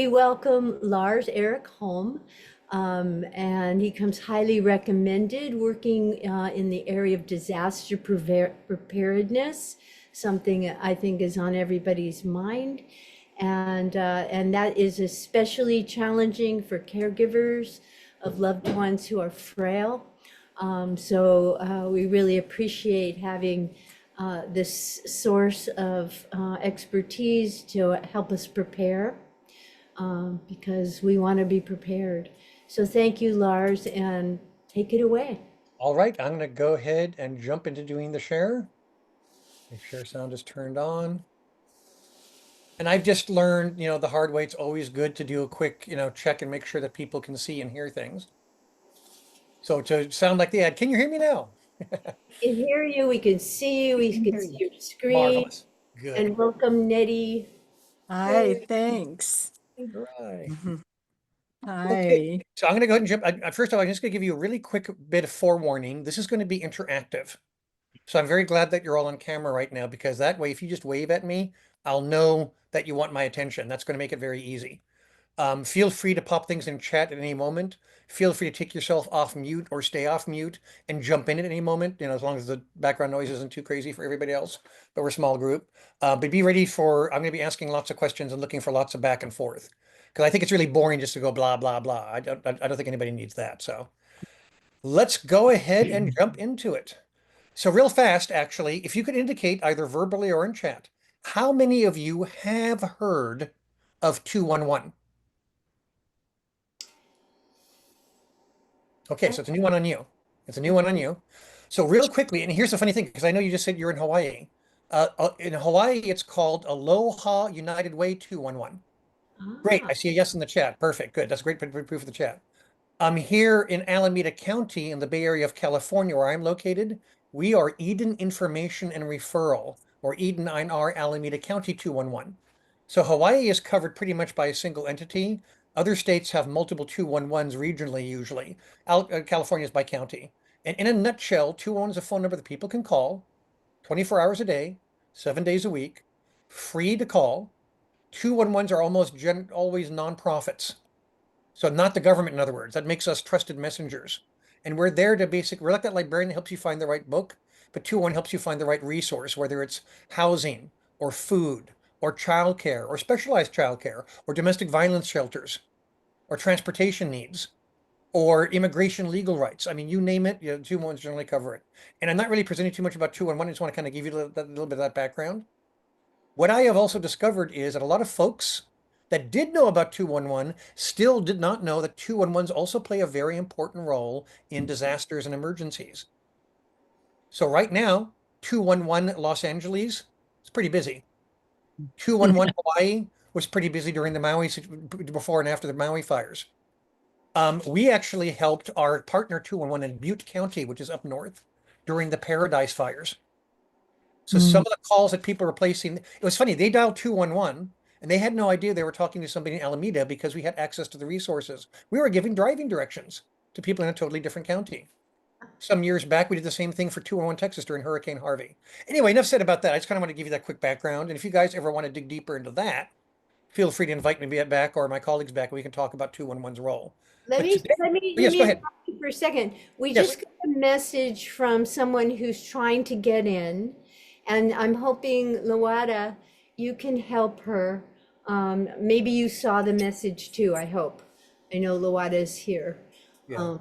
We welcome Lars Eric Holmes, and he comes highly recommended working in the area of disaster preparedness, something I think is on everybody's mind. And that is especially challenging for caregivers of loved ones who are frail. So we really appreciate having this source of expertise to help us prepare because we want to be prepared. So thank you, Lars, and take it away. All right, I'm going to go ahead and jump into doing the share. Make sure sound is turned on. And I've just learned, the hard way, it's always good to do a quick, check and make sure that people can see and hear things. So to sound like the ad, can you hear me now? We can hear you, we can see you, we can see your screen. Marvelous. Good. And welcome, Nettie. Hi, thanks. All right. Okay, Hi. so I'm going to go ahead and jump. First of all, I'm just going to give you a really quick bit of forewarning. This is going to be interactive. So I'm very glad that you're all on camera right now, because that way, if you just wave at me, I'll know that you want my attention. That's going to make it very easy. Feel free to pop things in chat at any moment. Feel free to take yourself off mute or stay off mute and jump in at any moment, as long as the background noise isn't too crazy for everybody else, but we're a small group. But be ready I'm going to be asking lots of questions and looking for lots of back and forth, because I think it's really boring just to go blah, blah, blah. I don't think anybody needs that. So let's go ahead and jump into it. So real fast, actually, if you could indicate either verbally or in chat, how many of you have heard of 211? Okay, so it's a new one on you. It's a new one on you. So real quickly, and here's the funny thing, because I know you just said you're in Hawaii. In Hawaii, it's called Aloha United Way 211. Great, I see a yes in the chat. Perfect, good. That's great proof of the chat. I'm here in Alameda County in the Bay Area of California, where I'm located. We are Eden Information and Referral, or Eden INR Alameda County 211. So Hawaii is covered pretty much by a single entity. Other states have multiple 211s regionally, usually. California is by county. And in a nutshell, 211 is a phone number that people can call 24 hours a day, 7 days a week, free to call. 211s are always nonprofits. So not the government, in other words. That makes us trusted messengers. And we're there to we're like that librarian that helps you find the right book, but 211 helps you find the right resource, whether it's housing or food or childcare or specialized childcare or domestic violence shelters or transportation needs or immigration legal rights. I mean, you name it, 211s generally cover it. And I'm not really presenting too much about 211. I just want to kind of give you a little bit of that background. What I have also discovered is that a lot of folks that did know about 211 still did not know that 211s also play a very important role in disasters and emergencies. So right now, 211 Los Angeles is pretty busy. 211 Hawaii was pretty busy during the before and after the Maui fires. We actually helped our partner 211 in Butte County, which is up north, during the Paradise fires. So some of the calls that people were placing, it was funny, they dialed 211 and they had no idea they were talking to somebody in Alameda because we had access to the resources. We were giving driving directions to people in a totally different county. Some years back, we did the same thing for 211 Texas during Hurricane Harvey. Anyway, enough said about that. I just kind of want to give you that quick background. And if you guys ever want to dig deeper into that, feel free to invite me back or my colleagues back and we can talk about 211's role. Let me Yes, go ahead. interrupt you for a second. We Yes. just got a message from someone who's trying to get in, and I'm hoping, Lawada, you can help her. Maybe you saw the message too, I hope. I know Lawada's here. Yeah.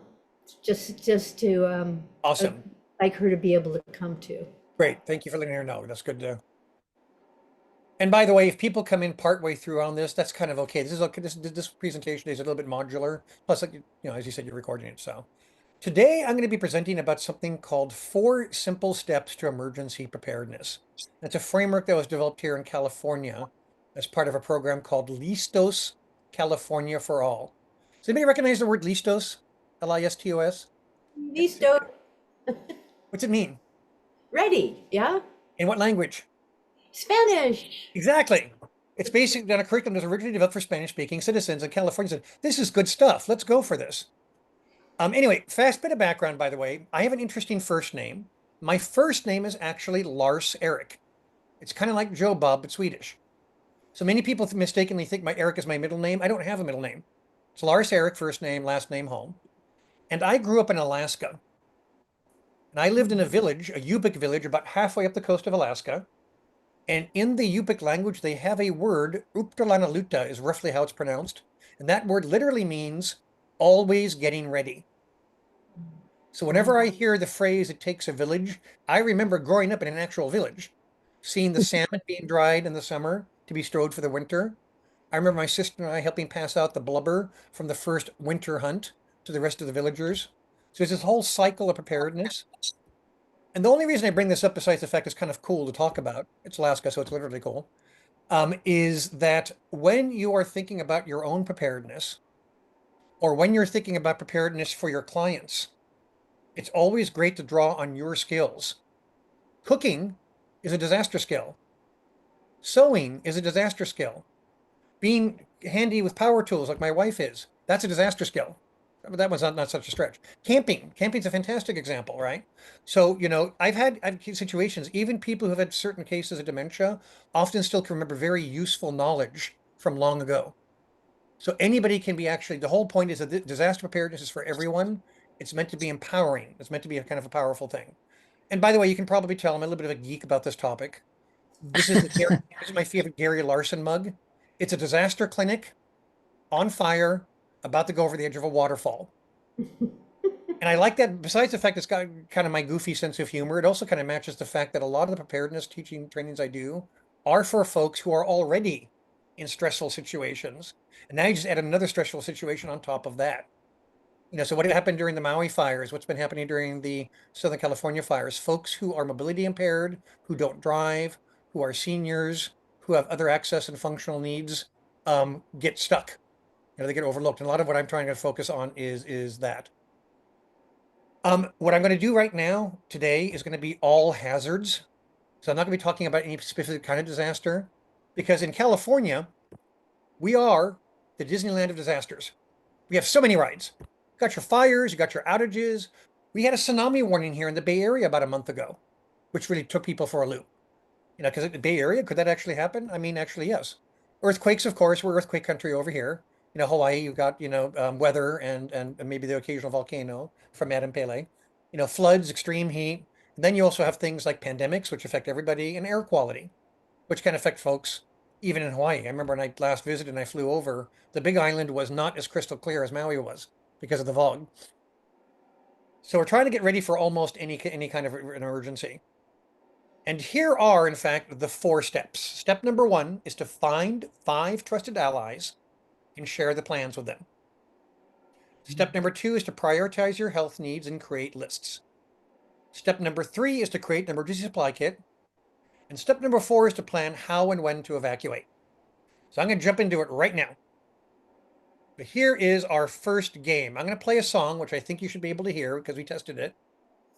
Just to Awesome. like her to be able to come to. Great. Thank you for letting her know. That's good to. And by the way, if people come in partway through on this, that's kind of okay. This is okay. This presentation is a little bit modular. Plus, like, as you said, you're recording it. So today I'm going to be presenting about something called 4 Simple Steps to Emergency Preparedness. It's a framework that was developed here in California as part of a program called Listos California for All. Does anybody recognize the word Listos? Listos? Listo. What's it mean? Ready, yeah? In what language? Spanish. Exactly. It's basically on a curriculum that was originally developed for Spanish-speaking citizens, and California said, this is good stuff. Let's go for this. Anyway, fast bit of background, by the way. I have an interesting first name. My first name is actually Lars Eric. It's kind of like Joe Bob, but Swedish. So many people mistakenly think my Eric is my middle name. I don't have a middle name. It's Lars Eric, first name, last name, home. And I grew up in Alaska. And I lived in a village, a Yupik village, about halfway up the coast of Alaska. And in the Yupik language, they have a word, Uptalanaluta is roughly how it's pronounced. And that word literally means always getting ready. So whenever I hear the phrase, it takes a village, I remember growing up in an actual village, seeing the salmon being dried in the summer to be stowed for the winter. I remember my sister and I helping pass out the blubber from the first winter hunt to the rest of the villagers. So it's this whole cycle of preparedness. And the only reason I bring this up, besides the fact it's kind of cool to talk about, it's Alaska, so it's literally cool, is that when you are thinking about your own preparedness, or when you're thinking about preparedness for your clients, it's always great to draw on your skills. Cooking is a disaster skill. Sewing is a disaster skill. Being handy with power tools like my wife is, that's a disaster skill. But that was not such a stretch. Camping's a fantastic example, right? So, I've had situations, even people who have had certain cases of dementia often still can remember very useful knowledge from long ago. So anybody can be the whole point is that disaster preparedness is for everyone. It's meant to be empowering. It's meant to be a kind of a powerful thing. And by the way, you can probably tell I'm a little bit of a geek about this topic. This is this is my favorite Gary Larson mug. It's a disaster clinic on fire, about to go over the edge of a waterfall. And I like that. Besides the fact it's got kind of my goofy sense of humor, it also kind of matches the fact that a lot of the preparedness teaching trainings I do are for folks who are already in stressful situations. And now you just add another stressful situation on top of that. So what happened during the Maui fires? What's been happening during the Southern California fires? Folks who are mobility impaired, who don't drive, who are seniors, who have other access and functional needs, get stuck. They get overlooked. And a lot of what I'm trying to focus on is that. What I'm going to do right now today is going to be all hazards. So I'm not going to be talking about any specific kind of disaster, because in California, we are the Disneyland of disasters. We have so many rides. You got your fires, you got your outages. We had a tsunami warning here in the Bay Area about a month ago, which really took people for a loop. Because the Bay Area, could that actually happen? I mean, actually, yes. Earthquakes, of course, we're earthquake country over here. Hawaii, you've got, weather and maybe the occasional volcano from Madame Pele. Floods, extreme heat. And then you also have things like pandemics, which affect everybody, and air quality, which can affect folks even in Hawaii. I remember when I last visited and I flew over, the Big Island was not as crystal clear as Maui was because of the fog. So we're trying to get ready for almost any kind of an emergency. And here are, in fact, the 4 steps. Step number 1 is to find 5 trusted allies and share the plans with them. Step number 2 is to prioritize your health needs and create lists. Step number 3 is to create an emergency supply kit. And step number 4 is to plan how and when to evacuate. So I'm going to jump into it right now. But here is our first game. I'm going to play a song, which I think you should be able to hear because we tested it.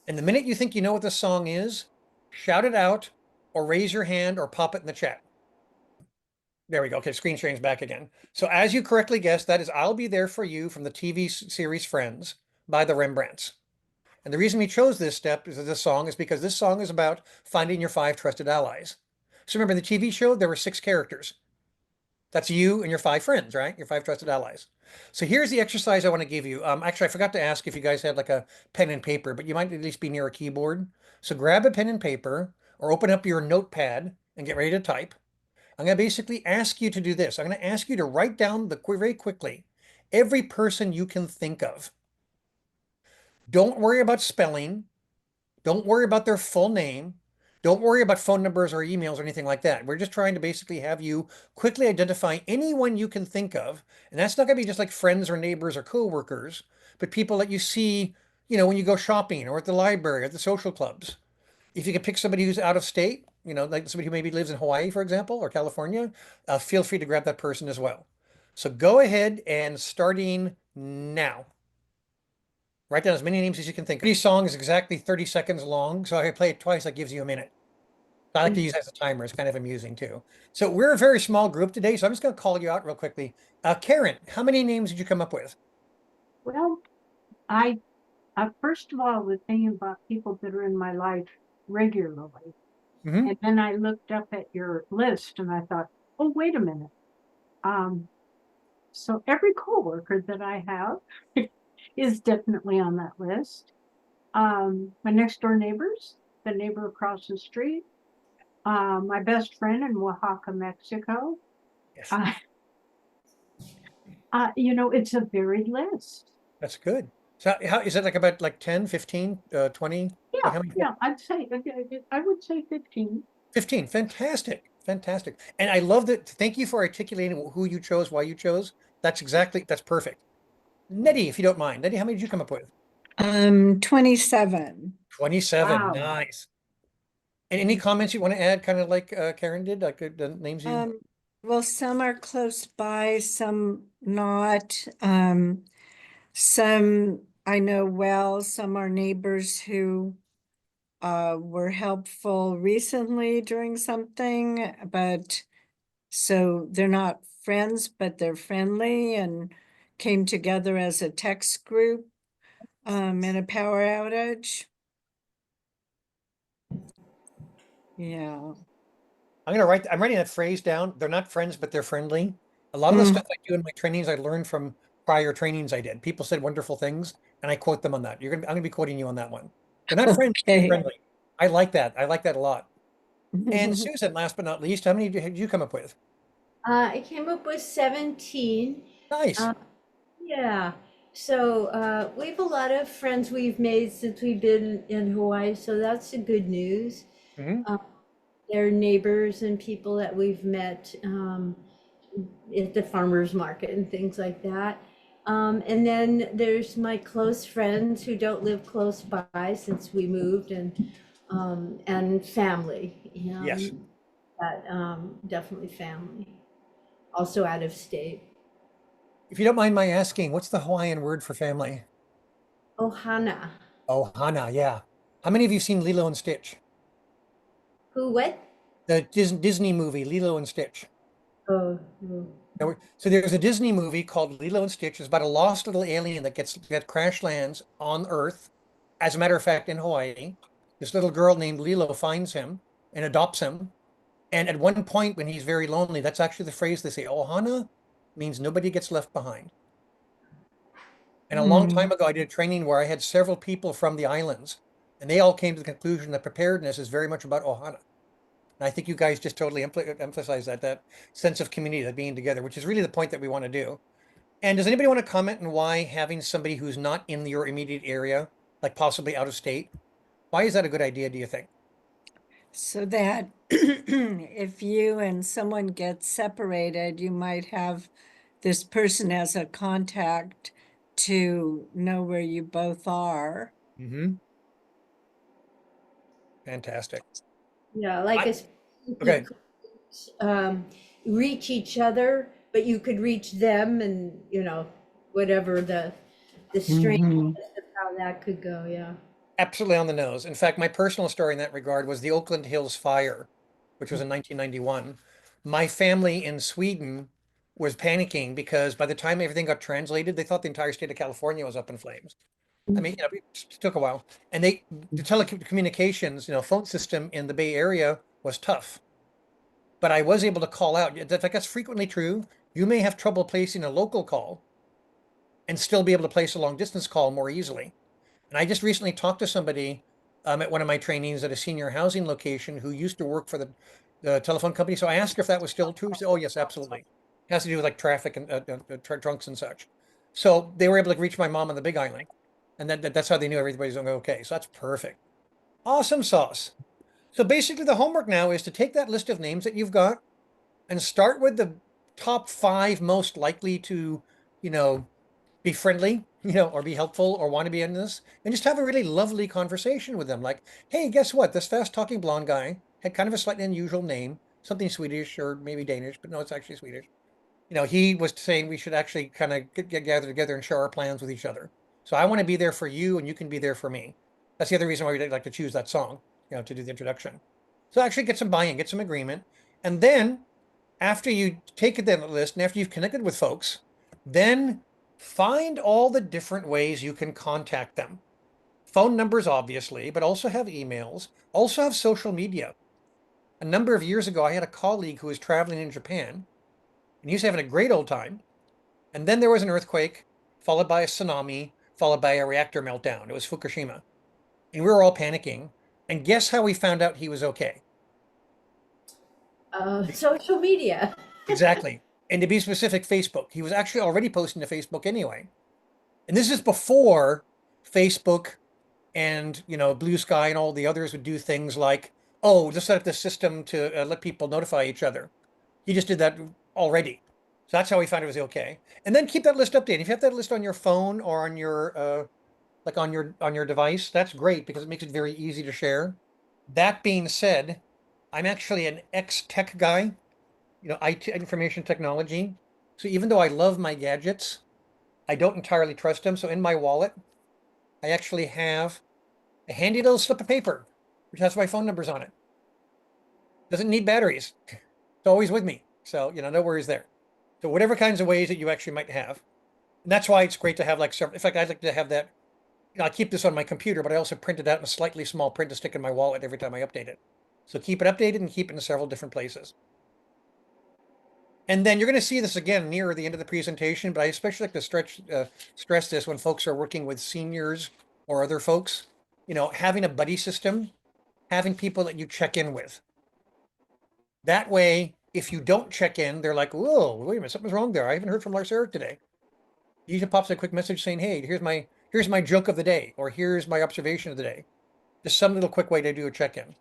And the minute you think you know what the song is, shout it out or raise your hand or pop it in the chat. There we go. Okay, screen sharing's back again. So as you correctly guessed, that is I'll Be There For You from the TV series Friends by the Rembrandts. And the reason we chose this step is this song is because this song is about finding your 5 trusted allies. So remember in the TV show, there were 6 characters. That's you and your 5 friends, right? Your 5 trusted allies. So here's the exercise I want to give you. Actually, I forgot to ask if you guys had like a pen and paper, but you might at least be near a keyboard. So grab a pen and paper or open up your notepad and get ready to type. I'm going to basically ask you to do this. I'm going to ask you to write down very quickly every person you can think of. Don't worry about spelling. Don't worry about their full name. Don't worry about phone numbers or emails or anything like that. We're just trying to basically have you quickly identify anyone you can think of. And that's not going to be just like friends or neighbors or coworkers, but people that you see, when you go shopping or at the library or at the social clubs. If you can pick somebody who's out of state, like somebody who maybe lives in Hawaii, for example, or California, feel free to grab that person as well. So go ahead and starting now. Write down as many names as you can think. Each song is exactly 30 seconds long, so if I play it twice, that gives you a minute. I like to use that as a timer. It's kind of amusing too. So we're a very small group today, so I'm just going to call you out real quickly. Karen, how many names did you come up with? Well, I first of all was thinking about people that are in my life regularly. Mhm. And then I looked up at your list and I thought, oh, wait a minute. So every coworker that I have is definitely on that list. My next door neighbors, the neighbor across the street, my best friend in Oaxaca, Mexico. Yes, Uh, it's a varied list. that's good. So how is it like about like 10, 15, 20? Like Yeah, how many? yeah, I would say 15. 15. Fantastic. Fantastic. And I love that. Thank you for articulating who you chose, why you chose. That's perfect. Nettie, if you don't mind. Nettie, how many did you come up with? 27. 27. Wow. Nice. And any comments you want to add, kind of like Karen did, like the names you? Well, some are close by, some not. Some I know well, some are neighbors who were helpful recently during something, but so they're not friends, but they're friendly and came together as a text group in a power outage. Yeah. I'm writing that phrase down. They're not friends, but they're friendly. A lot of the stuff I do in my trainings, I learned from prior trainings I did. People said wonderful things, and I quote them on that. I'm gonna be quoting you on that one. They're not friends, but they're Okay. friendly. I like that. I like that a lot. And Susan, last but not least, how many did you come up with? I came up with 17. Nice. Uh, yeah. So we have a lot of friends we've made since we've been in Hawaii, so that's the good news. Hmm. Uh, they're neighbors and people that we've met at the farmers market and things like that. And then there's my close friends who don't live close by since we moved, and family. Yes. That definitely family. Also out of state. If you don't mind my asking, what's the Hawaiian word for family? Ohana. Oh, Hana, yeah. How many of you seen Lilo and Stitch? Who? What? The Disney movie, Lilo and Stitch. Oh, no. So there's a Disney movie called Lilo and Stitch. It's about a lost little alien that crash lands on Earth. As a matter of fact, in Hawaii, this little girl named Lilo finds him and adopts him. And at one point, when he's very lonely, that's actually the phrase they say, "Ohana," means nobody gets left behind. And a long time ago, I did a training where I had several people from the islands, and they all came to the conclusion that preparedness is very much about Ohana. And I think you guys just totally emphasize that sense of community, that being together, which is really the point that we want to do. And does anybody want to comment on why having somebody who's not in your immediate area, like possibly out of state, why is that a good idea, do you think? So that if you and someone get separated, you might have this person as a contact to know where you both are. Mm-hmm. Fantastic. Yeah, like I, a, you okay. could reach each other, but you could reach them, and whatever the strength Mhm. of how that could go. Yeah. Absolutely on the nose. In fact, my personal story in that regard was the Oakland Hills fire, which was in 1991. My family in Sweden was panicking because by the time everything got translated, they thought the entire state of California was up in flames. I mean, it took a while. And the telecommunications, phone system in the Bay Area was tough. But I was able to call out. That's frequently true. You may have trouble placing a local call and still be able to place a long distance call more easily. And I just recently talked to somebody at one of my trainings at a senior housing location who used to work for the telephone company. So I asked her if that was still true. She said, "Oh, yes, absolutely. It has to do with like traffic and drunks and such." So they were able to reach my mom on the Big Island, and that's how they knew everybody's doing okay. So that's perfect. Awesome sauce. So basically, the homework now is to take that list of names that you've got and start with the top five most likely to, you know, be friendly, or be helpful or want to be in this, and just have a really lovely conversation with them. Like, hey, guess what? This fast talking blonde guy had kind of a slightly unusual name, something Swedish or maybe Danish, but no, it's actually Swedish. He was saying we should actually kind of get gather together and share our plans with each other. So I want to be there for you and you can be there for me. That's the other reason why we like to choose that song, to do the introduction. So actually get some buy-in, get some agreement. And then after you take it down the list and after you've connected with folks, then find all the different ways you can contact them. Phone numbers, obviously, but also have emails, also have social media. a number of years ago, I had a colleague who was traveling in Japan, and he was having a great old time. And then there was an earthquake, followed by a tsunami, followed by a reactor meltdown. It was Fukushima. And we were all panicking. And guess how we found out he was okay? Social media. Exactly. And to be specific, Facebook. He was actually already posting to Facebook anyway. And this is before Facebook and, Blue Sky and all the others would do things like, oh, just set up this system to let people notify each other. He just did that already. So that's how we found it was okay. And then keep that list updated. If you have that list on your phone or on your on your device, that's great because it makes it very easy to share. That being said, I'm actually an ex-tech guy, IT, information technology. So even though I love my gadgets, I don't entirely trust them. So in my wallet, I actually have a handy little slip of paper, which has my phone numbers on it. Doesn't need batteries. It's always with me. So, no worries there. So whatever kinds of ways that you actually might have. And that's why it's great to have like several, in fact, I'd like to have that. I keep this on my computer, but I also print it out in a slightly small print to stick in my wallet every time I update it. So keep it updated and keep it in several different places. And then you're going to see this again near the end of the presentation, but I especially like to stress this when folks are working with seniors or other folks, having a buddy system, having people that you check in with. That way, if you don't check in, they're like, whoa, wait a minute, something's wrong there. I haven't heard from Lars Eric today. He usually pops a quick message saying, hey, here's my joke of the day, or here's my observation of the day. Just some little quick way to do a check-in.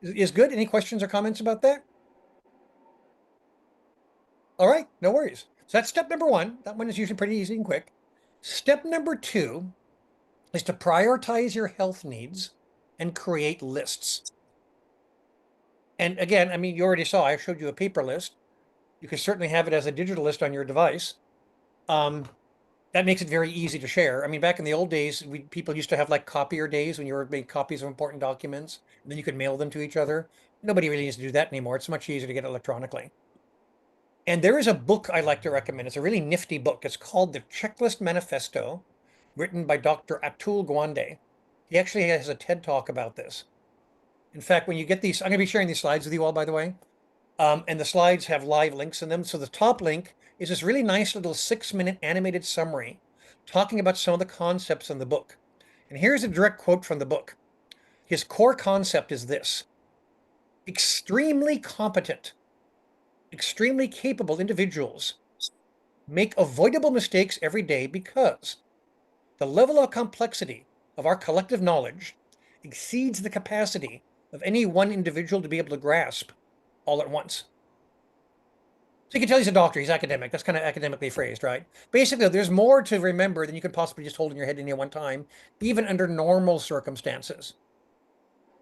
Is good? Any questions or comments about that? All right, no worries. So that's step number one. That one is usually pretty easy and quick. Step number two is to prioritize your health needs and create lists. And again, I mean, you already saw, I showed you a paper list. You can certainly have it as a digital list on your device. That makes it very easy to share. I mean, back in the old days, people used to have like copier days when you were making copies of important documents, and then you could mail them to each other. Nobody really needs to do that anymore. It's much easier to get electronically. And there is a book I like to recommend. It's a really nifty book. It's called The Checklist Manifesto, written by Dr. Atul Gawande. He actually has a TED Talk about this. In fact, when you get these, I'm going to be sharing these slides with you all, by the way. And the slides have live links in them. So the top link is this really nice little 6-minute animated summary talking about some of the concepts in the book. And here's a direct quote from the book. His core concept is this: extremely competent, extremely capable individuals make avoidable mistakes every day because the level of complexity of our collective knowledge exceeds the capacity of any one individual to be able to grasp all at once. So you can tell he's a doctor, he's academic. That's kind of academically phrased, right? Basically, there's more to remember than you can possibly just hold in your head any one time, even under normal circumstances.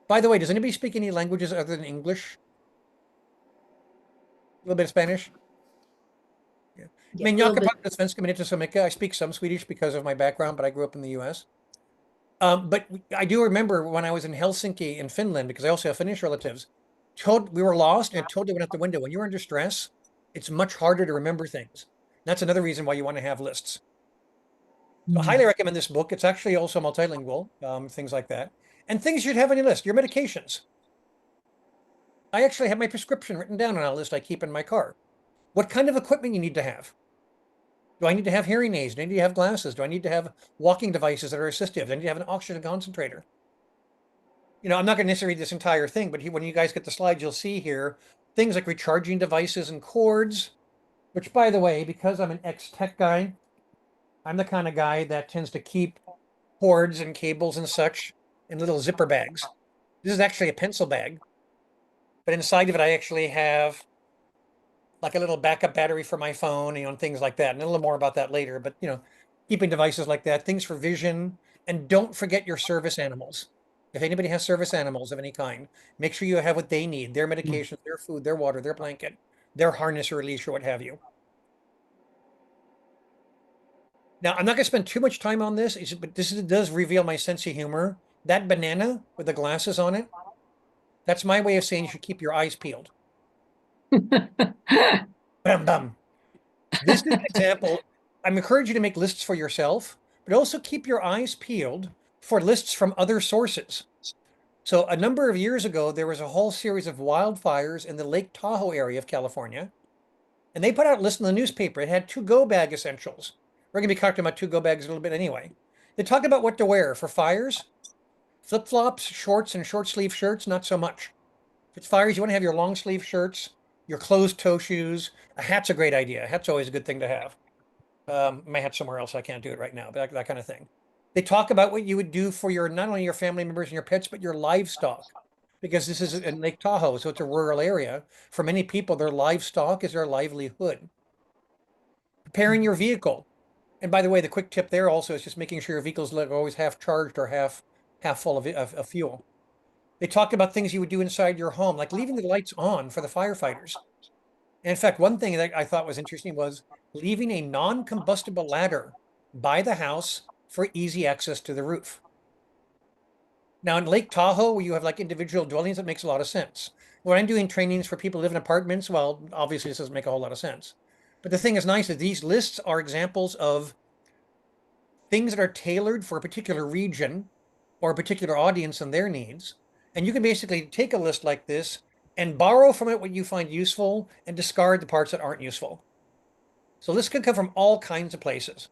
By the way, does anybody speak any languages other than English? A little bit of Spanish? Yeah. Yeah, Men a jag little kan bit. prata svenska men inte så mycket. I speak some Swedish because of my background, but I grew up in the US. But I do remember when I was in Helsinki in Finland, because I also have Finnish relatives, we were lost and totally went out the window. When you're under stress, it's much harder to remember things. That's another reason why you want to have lists. So I highly recommend this book. It's actually also multilingual, things like that. And things you should have on your list, your medications. I actually have my prescription written down on a list I keep in my car. What kind of equipment you need to have? Do I need to have hearing aids? Do I need to have glasses? Do I need to have walking devices that are assistive? Do I need to have an oxygen concentrator? I'm not going to necessarily read this entire thing, but when you guys get the slides, you'll see here things like recharging devices and cords, which, by the way, because I'm an ex-tech guy, I'm the kind of guy that tends to keep cords and cables and such in little zipper bags. This is actually a pencil bag, but inside of it, I actually have like a little backup battery for my phone, and things like that. And a little more about that later, but keeping devices like that, things for vision, and don't forget your service animals. If anybody has service animals of any kind, make sure you have what they need, their medications, their food, their water, their blanket, their harness or leash or what have you. Now, I'm not going to spend too much time on this, but this does reveal my sense of humor. That banana with the glasses on it, that's my way of saying you should keep your eyes peeled. Bum. This is an example. I'm encouraging you to make lists for yourself, but also keep your eyes peeled for lists from other sources. So a number of years ago, there was a whole series of wildfires in the Lake Tahoe area of California. And they put out a list in the newspaper. It had 2-go bag essentials. We're going to be talking about 2-go bags a little bit anyway. They talk about what to wear for fires. Flip-flops, shorts, and short sleeve shirts, not so much. If it's fires, you want to have your long sleeve shirts, your closed toe shoes. A hat's a great idea. A hat's always a good thing to have. My hat's somewhere else. I can't do it right now, but that kind of thing. They talk about what you would do for your, not only your family members and your pets, but your livestock. Because this is in Lake Tahoe, so it's a rural area. For many people, their livestock is their livelihood. Preparing your vehicle. And by the way, the quick tip there also is just making sure your vehicle's always half charged or half full of fuel. They talk about things you would do inside your home, like leaving the lights on for the firefighters. And in fact, one thing that I thought was interesting was leaving a non-combustible ladder by the house for easy access to the roof. Now in Lake Tahoe, where you have like individual dwellings, it makes a lot of sense. When I'm doing trainings for people who live in apartments, well, obviously this doesn't make a whole lot of sense. But the thing is nice is these lists are examples of things that are tailored for a particular region or a particular audience and their needs. And you can basically take a list like this and borrow from it what you find useful and discard the parts that aren't useful. So this can come from all kinds of places.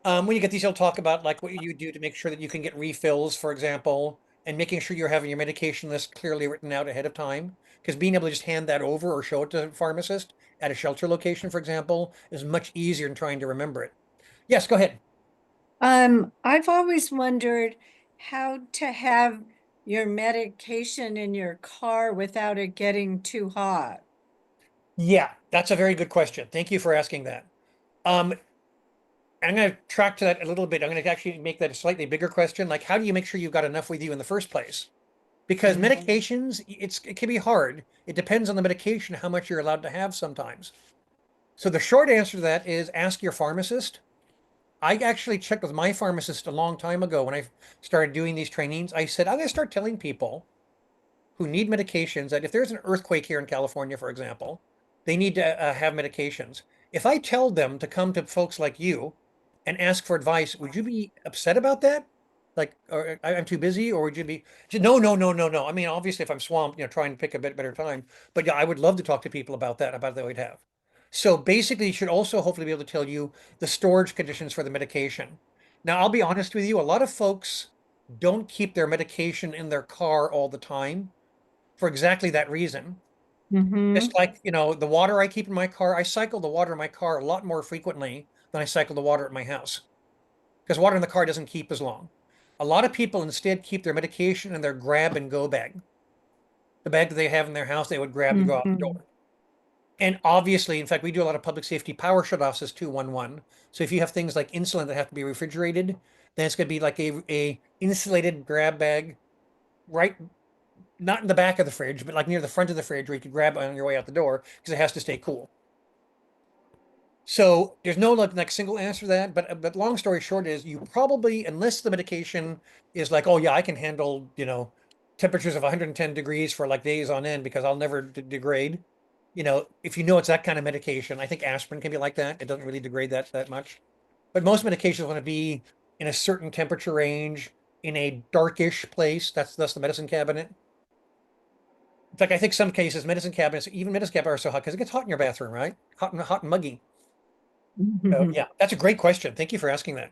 When you get these, you'll talk about like what you do to make sure that you can get refills, for example, and making sure you're having your medication list clearly written out ahead of time. Because being able to just hand that over or show it to a pharmacist at a shelter location, for example, is much easier than trying to remember it. Yes, go ahead. I've always wondered how to have your medication in your car without it getting too hot. Yeah, that's a very good question. Thank you for asking that. I'm going to track to that a little bit. I'm going to actually make that a slightly bigger question. Like, how do you make sure you've got enough with you in the first place? Because medications, it can be hard. It depends on the medication, how much you're allowed to have sometimes. So the short answer to that is ask your pharmacist. I actually checked with my pharmacist a long time ago when I started doing these trainings. I said, I'm going to start telling people who need medications that if there's an earthquake here in California, for example, they need to have medications. If I tell them to come to folks like you and ask for advice, would you be upset about that? Like, or I'm too busy, or would you be? No, no, no, no, no. I mean, obviously, if I'm swamped, trying to pick a bit better time. But yeah, I would love to talk to people about that, about that we'd have. So basically, you should also hopefully be able to tell you the storage conditions for the medication. Now, I'll be honest with you, a lot of folks don't keep their medication in their car all the time for exactly that reason. Just like, the water I keep in my car, I cycle the water in my car a lot more frequently than I cycle the water at my house because water in the car doesn't keep as long. A lot of people instead keep their medication in their grab and go bag. The bag that they have in their house, they would grab to go out the door. And obviously, in fact, we do a lot of public safety power shutoffs as 211. So if you have things like insulin that have to be refrigerated, then it's going to be like a insulated grab bag, right? Not in the back of the fridge, but like near the front of the fridge where you could grab it on your way out the door because it has to stay cool. So there's no like single answer to that, but long story short is you probably, unless the medication is like, oh yeah, I can handle, temperatures of 110 degrees for like days on end because I'll never degrade. If it's that kind of medication, I think aspirin can be like that. It doesn't really degrade that much. But most medications want to be in a certain temperature range, in a darkish place. That's the medicine cabinet. In fact, I think some cases, medicine cabinets, even medicine cabinets are so hot because it gets hot in your bathroom, right? Hot and muggy. So yeah, that's a great question. Thank you for asking that.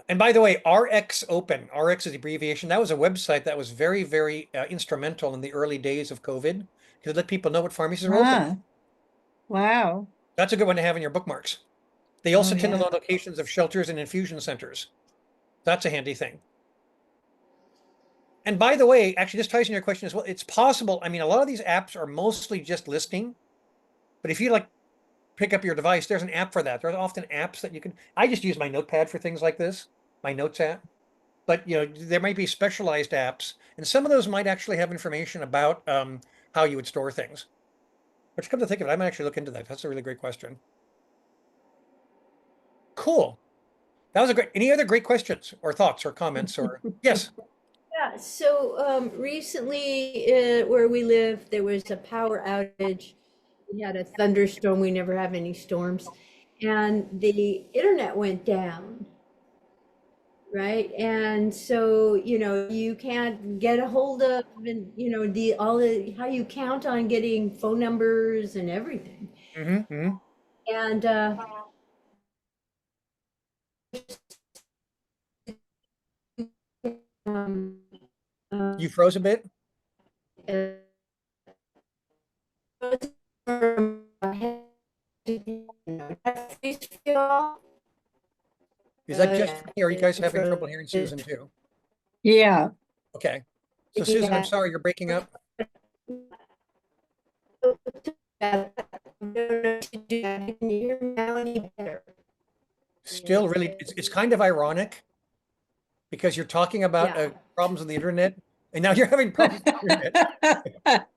And by the way, RX Open, RX is the abbreviation. That was a website that was very, very instrumental in the early days of COVID because it let people know what pharmacies are open. Wow. That's a good one to have in your bookmarks. They also tend to yeah. know locations of shelters and infusion centers. That's a handy thing. And by the way, actually, this ties in your question as well. It's possible. I mean, a lot of these apps are mostly just listing, but if you like pick up your device, there's an app for that. There's often apps that you can. I just use my notepad for things like this, my notes app. But there might be specialized apps, and some of those might actually have information about how you would store things. Which, come to think of it, I might actually look into that. That's a really great question. Cool. That was a great. Any other great questions or thoughts or comments or yes? Yeah, so recently where we live, there was a power outage. We had a thunderstorm. We never have any storms. And the internet went down. right? And so, you can't get a hold of, and, how you count on getting phone numbers and everything. Mm-hmm. And, um, You froze a bit. uh, Is that just me, or are you guys having trouble hearing Susan too? Yeah. Okay. So Susan, I'm Yeah. sorry, you're breaking up. Can you hear me now any better? Still really, it's kind of ironic because you're talking about Yeah. problems with the internet, and now you're having problems with the internet.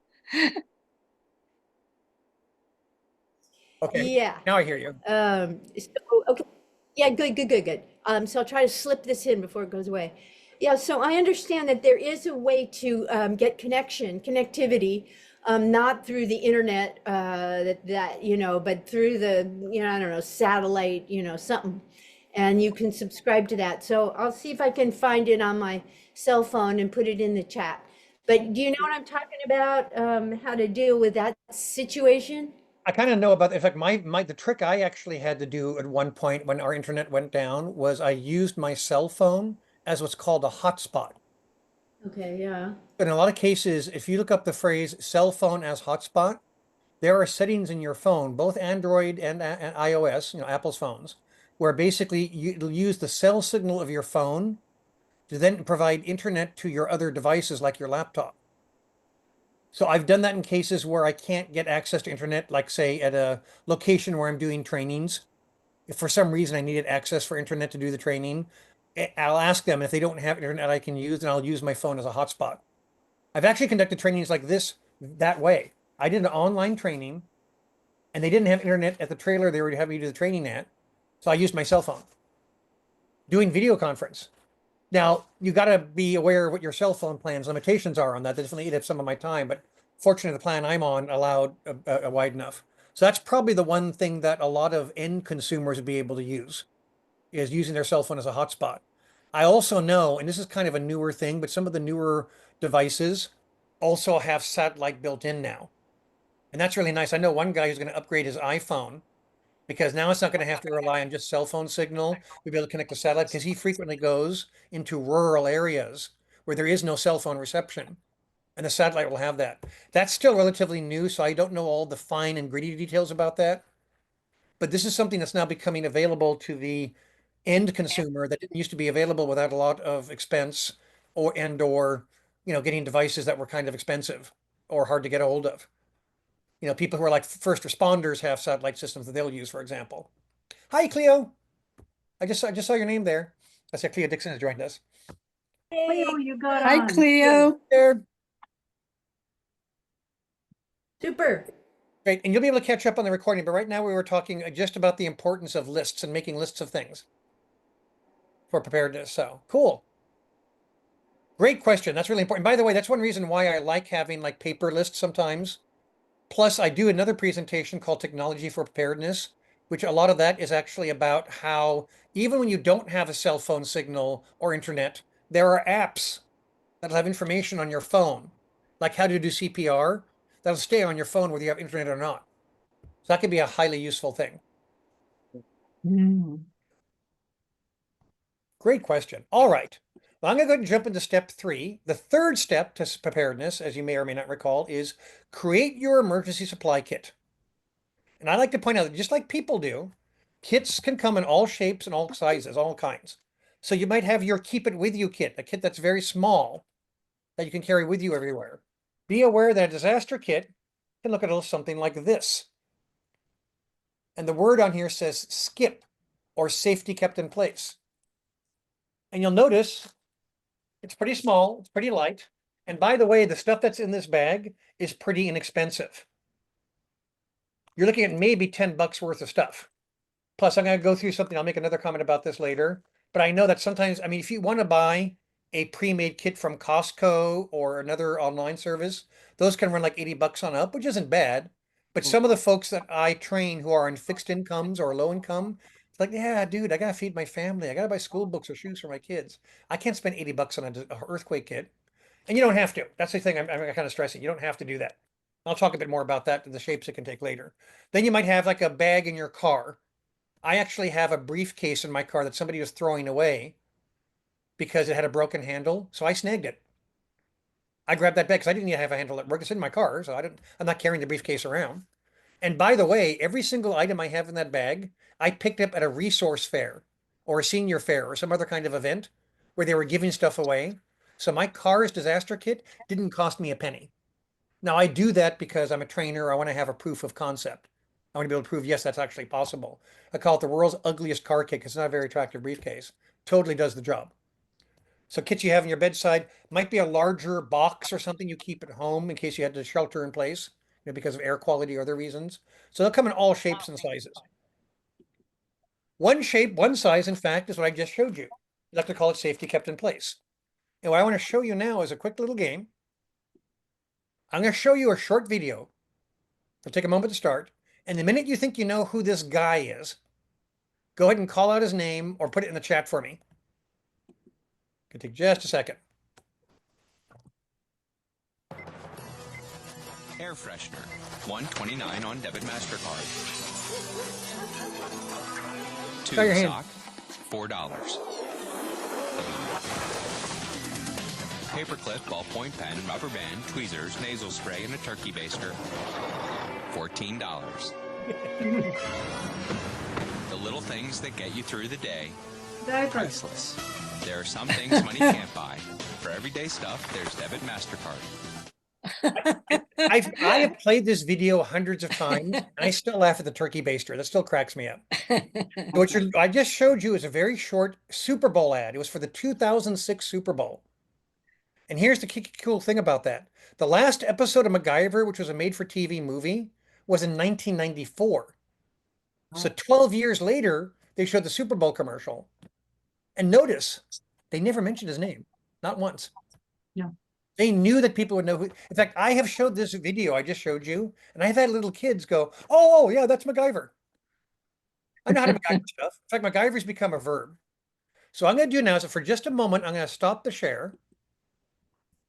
Okay, Yeah. now I hear you. Okay. Yeah, good. So I'll try to slip this in before it goes away. Yeah, so I understand that there is a way to get connectivity, not through the internet, but through the, I don't know, satellite, something. And you can subscribe to that. So I'll see if I can find it on my cell phone and put it in the chat. But do you know what I'm talking about? How to deal with that situation? I kind of know about, in fact, the trick I actually had to do at one point when our internet went down was I used my cell phone as what's called a hotspot. Okay, yeah. In a lot of cases, if you look up the phrase cell phone as hotspot, there are settings in your phone, both Android and iOS, Apple's phones, where basically you'll use the cell signal of your phone to then provide internet to your other devices like your laptop. So I've done that in cases where I can't get access to internet, like say at a location where I'm doing trainings. If for some reason I needed access for internet to do the training, I'll ask them if they don't have internet I can use, and I'll use my phone as a hotspot. I've actually conducted trainings like this that way. I did an online training and they didn't have internet at the trailer they were having me do the training at. So I used my cell phone doing video conference. Now, you got to be aware of what your cell phone plan's limitations are on that. That definitely ate up some of my time, but fortunately, the plan I'm on allowed a wide enough. So that's probably the one thing that a lot of end consumers would be able to use is using their cell phone as a hotspot. I also know, and this is kind of a newer thing, but some of the newer devices also have satellite built in now. And that's really nice. I know one guy who's going to upgrade his iPhone because now it's not going to have to rely on just cell phone signal. We'll be able to connect to satellite because he frequently goes into rural areas where there is no cell phone reception, and the satellite will have that. That's still relatively new, so I don't know all the fine and gritty details about that. But this is something that's now becoming available to the end consumer that didn't used to be available without a lot of expense or getting devices that were kind of expensive or hard to get a hold of. People who are like first responders have satellite systems that they'll use, for example. Hi, Cleo. I just saw your name there. I said Cleo Dixon has joined us. Cleo, you got Hi, on. Cleo. There. Super. Great. And you'll be able to catch up on the recording, but right now we were talking just about the importance of lists and making lists of things for preparedness. So cool. Great question. That's really important. By the way, that's one reason why I like having like paper lists sometimes. Plus, I do another presentation called Technology for Preparedness, which a lot of that is actually about how even when you don't have a cell phone signal or internet, there are apps that'll have information on your phone, like how to do CPR, that'll stay on your phone whether you have internet or not. So that could be a highly useful thing. Mm. Great question. All right. Well, I'm going to go ahead and jump into step 3. The third step to preparedness, as you may or may not recall, is create your emergency supply kit. And I like to point out that just like people do, kits can come in all shapes and all sizes, all kinds. So you might have your keep it with you kit, a kit that's very small that you can carry with you everywhere. Be aware that a disaster kit can look a little something like this. And the word on here says skip or safety kept in place. And you'll notice it's pretty small, it's pretty light. And by the way, the stuff that's in this bag is pretty inexpensive. You're looking at maybe 10 bucks worth of stuff. Plus, I'm going to go through something. I'll make another comment about this later. But I know that sometimes, I mean, if you want to buy a pre-made kit from Costco or another online service, those can run like 80 bucks on up, which isn't bad. But some of the folks that I train who are on fixed incomes or low income, It's like, yeah, dude, I gotta feed my family. I gotta buy school books or shoes for my kids. I can't spend 80 bucks on a earthquake kit. And you don't have to. That's the thing I'm kind of stressing. You don't have to do that. I'll talk a bit more about that, the shapes it can take later. Then you might have like a bag in your car. I actually have a briefcase in my car that somebody was throwing away because it had a broken handle. So I snagged it. I grabbed that bag because I didn't even have a handle that worked. It's in my car, so I'm not carrying the briefcase around. And by the way, every single item I have in that bag, I picked up at a resource fair or a senior fair or some other kind of event where they were giving stuff away. So my car's disaster kit didn't cost me a penny. Now I do that because I'm a trainer. I want to have a proof of concept. I want to be able to prove, yes, that's actually possible. I call it the world's ugliest car kit because it's not a very attractive briefcase. Totally does the job. So kits you have in your bedside might be a larger box or something you keep at home in case you had to shelter in place, because of air quality or other reasons. So they'll come in all shapes and sizes. One shape, one size, in fact, is what I just showed you. You like to call it safety kept in place. And what I want to show you now is a quick little game. I'm going to show you a short video. It'll take a moment to start. And the minute you think you know who this guy is, go ahead and call out his name or put it in the chat for me. It'll take just a second. Air freshener, $1.29 on debit MasterCard. Try your Tube hand. sock, $4. Paperclip, ballpoint pen, rubber band, tweezers, nasal spray, and a turkey baster, $14. The little things that get you through the day, Diapers. priceless. There are some things money can't buy. For everyday stuff, there's debit MasterCard. I have played this video hundreds of times, and I still laugh at the turkey baster. That still cracks me up. I just showed you is a very short Super Bowl ad. It was for the 2006 Super Bowl. And here's the cool thing about that. The last episode of MacGyver, which was a made-for-TV movie, was in 1994. So 12 years later, they showed the Super Bowl commercial. And notice, they never mentioned his name. Not once. No. They knew that people would know who. In fact, I have showed this video I just showed you, and I've had little kids go, oh, yeah, that's MacGyver. I know how to MacGyver stuff. In fact, MacGyver's become a verb. So I'm going to do now is for just a moment, I'm going to stop the share.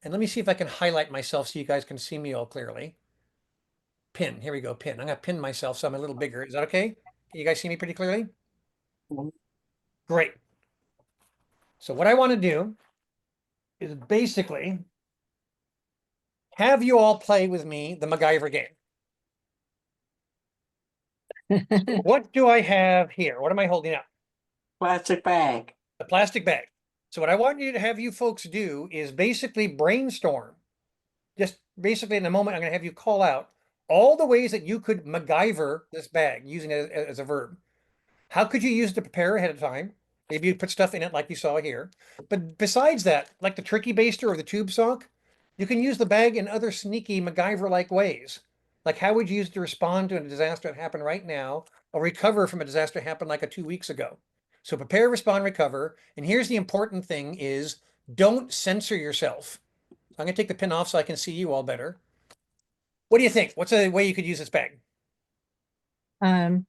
And let me see if I can highlight myself so you guys can see me all clearly. Pin. Here we go. Pin. I'm going to pin myself so I'm a little bigger. Is that okay? Can you guys see me pretty clearly? Great. So what I want to do is basically have you all play with me the MacGyver game. What do I have here? What am I holding up? Plastic bag. The plastic bag. So what I want you to have you folks do is basically brainstorm. Just basically in a moment, I'm going to have you call out all the ways that you could MacGyver this bag using it as a verb. How could you use it to prepare ahead of time? Maybe you put stuff in it like you saw here. But besides that, like the turkey baster or the tube sock, you can use the bag in other sneaky MacGyver-like ways. Like how would you use it to respond to a disaster that happened right now or recover from a disaster that happened like 2 weeks ago? So prepare, respond, recover. And here's the important thing is don't censor yourself. I'm going to take the pin off so I can see you all better. What do you think? What's a way you could use this bag? You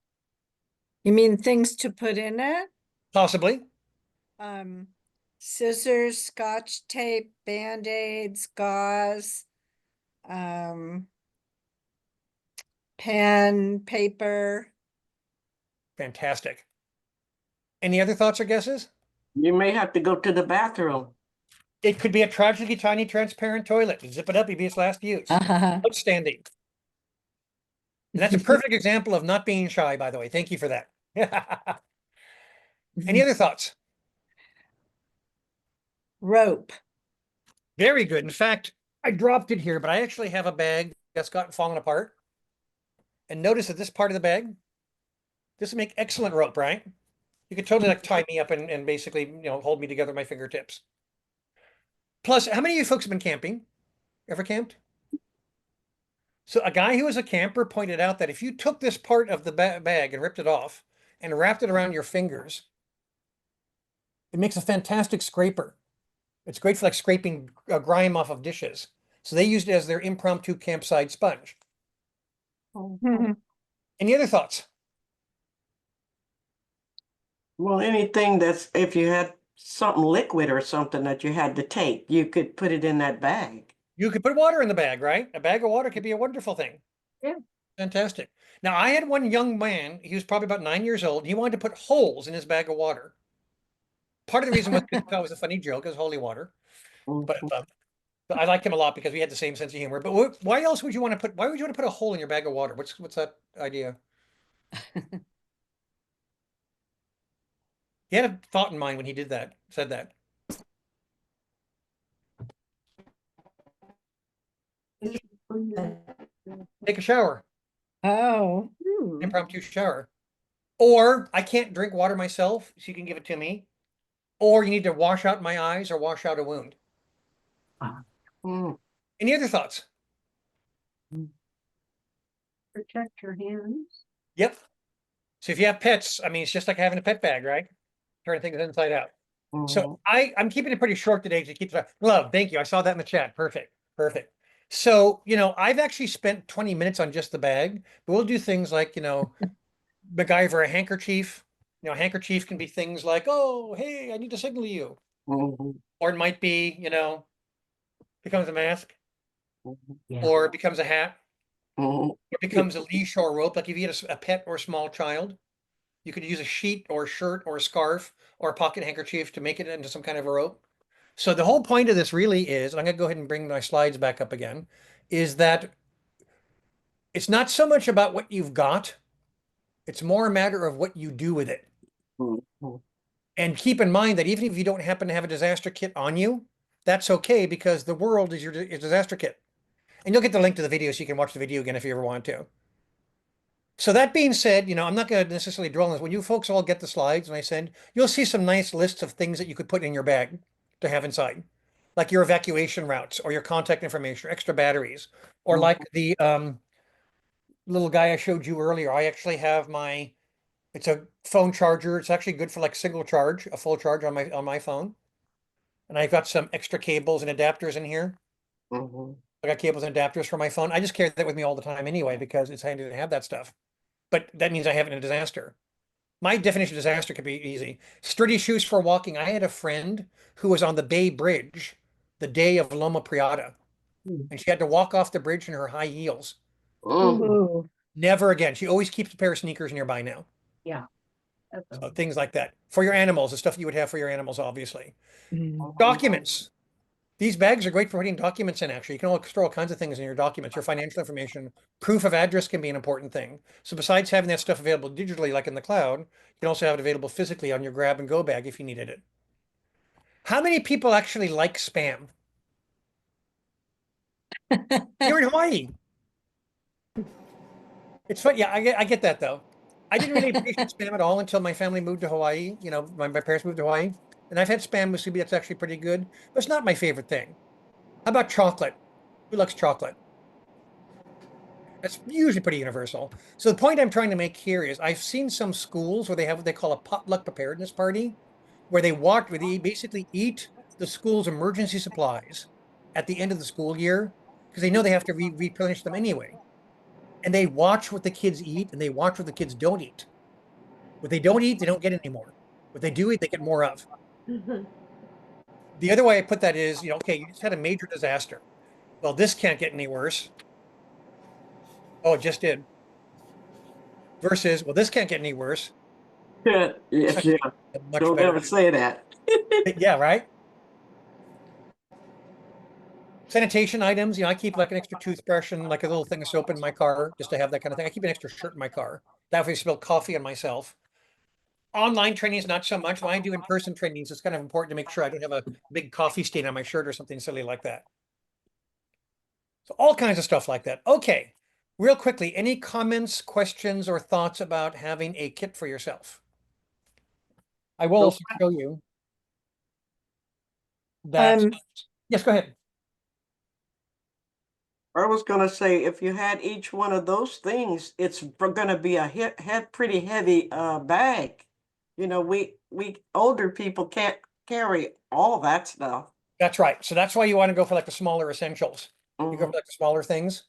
mean things to put in it? Possibly. Scissors, scotch tape, Band-Aids, gauze, pen, paper. Fantastic. Any other thoughts or guesses? You may have to go to the bathroom. It could be a tragically tiny transparent toilet. Zip it up, it'd be its last use. Outstanding. And that's a perfect example of not being shy, by the way. Thank you for that. Any other thoughts? Rope. Very good. In fact, I dropped it here, but I actually have a bag that's gotten fallen apart. And notice that this part of the bag, this would make excellent rope, right? You could totally like tie me up and basically, hold me together with my fingertips. Plus, how many of you folks have been camping? Ever camped? So a guy who was a camper pointed out that if you took this part of the bag and ripped it off and wrapped it around your fingers, it makes a fantastic scraper. It's great for like scraping grime off of dishes. So they used it as their impromptu campsite sponge. Any other thoughts? Well, anything that's, if you had something liquid or something that you had to take, you could put it in that bag. You could put water in the bag, right? A bag of water could be a wonderful thing. Yeah. Fantastic. Now, I had one young man, he was probably about 9 years old. He wanted to put holes in his bag of water. Part of the reason was because he thought it was a funny joke, is holy water. But Mhm. I liked him a lot because we had the same sense of humor. But why else would you want to put, why would you want to put a hole in your bag of water? What's that idea? He had a thought in mind when he did that, said that. Take a shower, Oh, impromptu shower. Or I can't drink water myself, so you can give it to me. Or you need to wash out my eyes or wash out a wound. Mm. Any other thoughts? Protect your hands. Yep. So if you have pets, I mean, it's just like having a pet bag, right? Turn things inside out. So Mhm. I'm keeping it pretty short today to keep the glove. Thank you. I saw that in the chat. Perfect. Perfect. So, I've actually spent 20 minutes on just the bag, but we'll do things like, MacGyver a handkerchief. Handkerchief can be things like, oh, hey, I need to signal you. Mhm. Or it might be, becomes a mask, Mhm. or it becomes a hat, Mhm. it becomes a leash or a rope. Like if you had a pet or a small child, you could use a sheet or a shirt or a scarf or a pocket handkerchief to make it into some kind of a rope. So the whole point of this really is, and I'm going to go ahead and bring my slides back up again, is that it's not so much about what you've got, it's more a matter of what you do with it. Mhm. And keep in mind that even if you don't happen to have a disaster kit on you, that's okay because the world is your disaster kit. And you'll get the link to the video so you can watch the video again if you ever want to. So that being said, I'm not going to necessarily dwell on this. When you folks all get the slides and I send, you'll see some nice lists of things that you could put in your bag to have inside, like your evacuation routes or your contact information, or extra batteries, or like the little guy I showed you earlier. I actually have it's a phone charger. It's actually good for like single charge, a full charge on my phone. And I've got some extra cables and adapters in here. Mhm. I got cables and adapters for my phone. I just carry that with me all the time anyway because it's handy to have that stuff. But that means I have it in a disaster. My definition of disaster could be easy. Sturdy shoes for walking. I had a friend who was on the Bay Bridge the day of Loma Prieta, and she had to walk off the bridge in her high heels. Mhm. ooh, Never again. She always keeps a pair of sneakers nearby now. Yeah. So things like that. For your animals, the stuff you would have for your animals, obviously. mm, Documents. These bags are great for putting documents in, actually. You can store all kinds of things in your documents, your financial information. Proof of address can be an important thing. So besides having that stuff available digitally, like in the cloud, you can also have it available physically on your grab and go bag if you needed it. How many people actually like spam? You're in Hawaii. It's fun. Yeah, I get that though. I didn't really appreciate spam at all until my family moved to Hawaii. My parents moved to Hawaii. And I've had spam musubi that's actually pretty good, but it's not my favorite thing. How about chocolate? Who likes chocolate? That's usually pretty universal. So the point I'm trying to make here is I've seen some schools where they have what they call a potluck preparedness party, where they basically eat the school's emergency supplies at the end of the school year because they know they have to replenish them anyway. And they watch what the kids eat and they watch what the kids don't eat. What they don't eat, they don't get anymore. What they do eat, they get more of. The other way I put that is, okay, you just had a major disaster. Well, this can't get any worse. Oh, it just did. Versus, well, this can't get any worse. Yeah, It's yeah, actually yeah. a much Don't better. ever say that. Yeah, right. Sanitation items, I keep like an extra toothbrush and like a little thing of soap in my car just to have that kind of thing. I keep an extra shirt in my car. That way I spill coffee on myself. Online training is not so much. When I do in-person trainings, it's kind of important to make sure I don't have a big coffee stain on my shirt or something silly like that. So all kinds of stuff like that. Okay, real quickly, any comments, questions, or thoughts about having a kit for yourself? I will So also show you that. um, Yes, go ahead. I was gonna say, if you had each one of those things, it's gonna be a pretty heavy bag. We older people can't carry all that stuff. That's right. So that's why you want to go for like the smaller essentials. You go Mhm. for like the smaller things.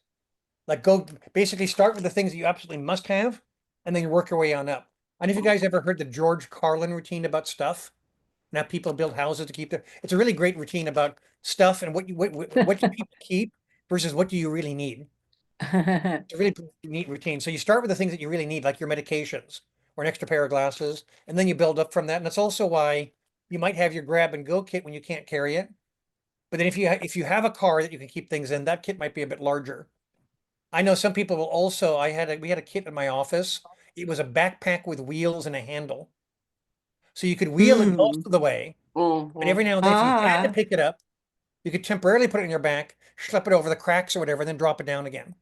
Like go basically start with the things that you absolutely must have, and then you work your way on up. I don't know if you guys ever heard the George Carlin routine about stuff. Now people build houses to keep their. It's a really great routine about stuff and what you people keep versus what do you really need. It's a really neat routine. So you start with the things that you really need, like your medications or an extra pair of glasses, and then you build up from that. And that's also why you might have your grab and go kit when you can't carry it. But then if you have a car that you can keep things in, that kit might be a bit larger. I know some people will also. We had a kit in my office. It was a backpack with wheels and a handle, so you could wheel it most of the way. But every now and then, if you had to Ah, pick it up, you could temporarily put it in your back, schlep it over the cracks or whatever, and then drop it down again.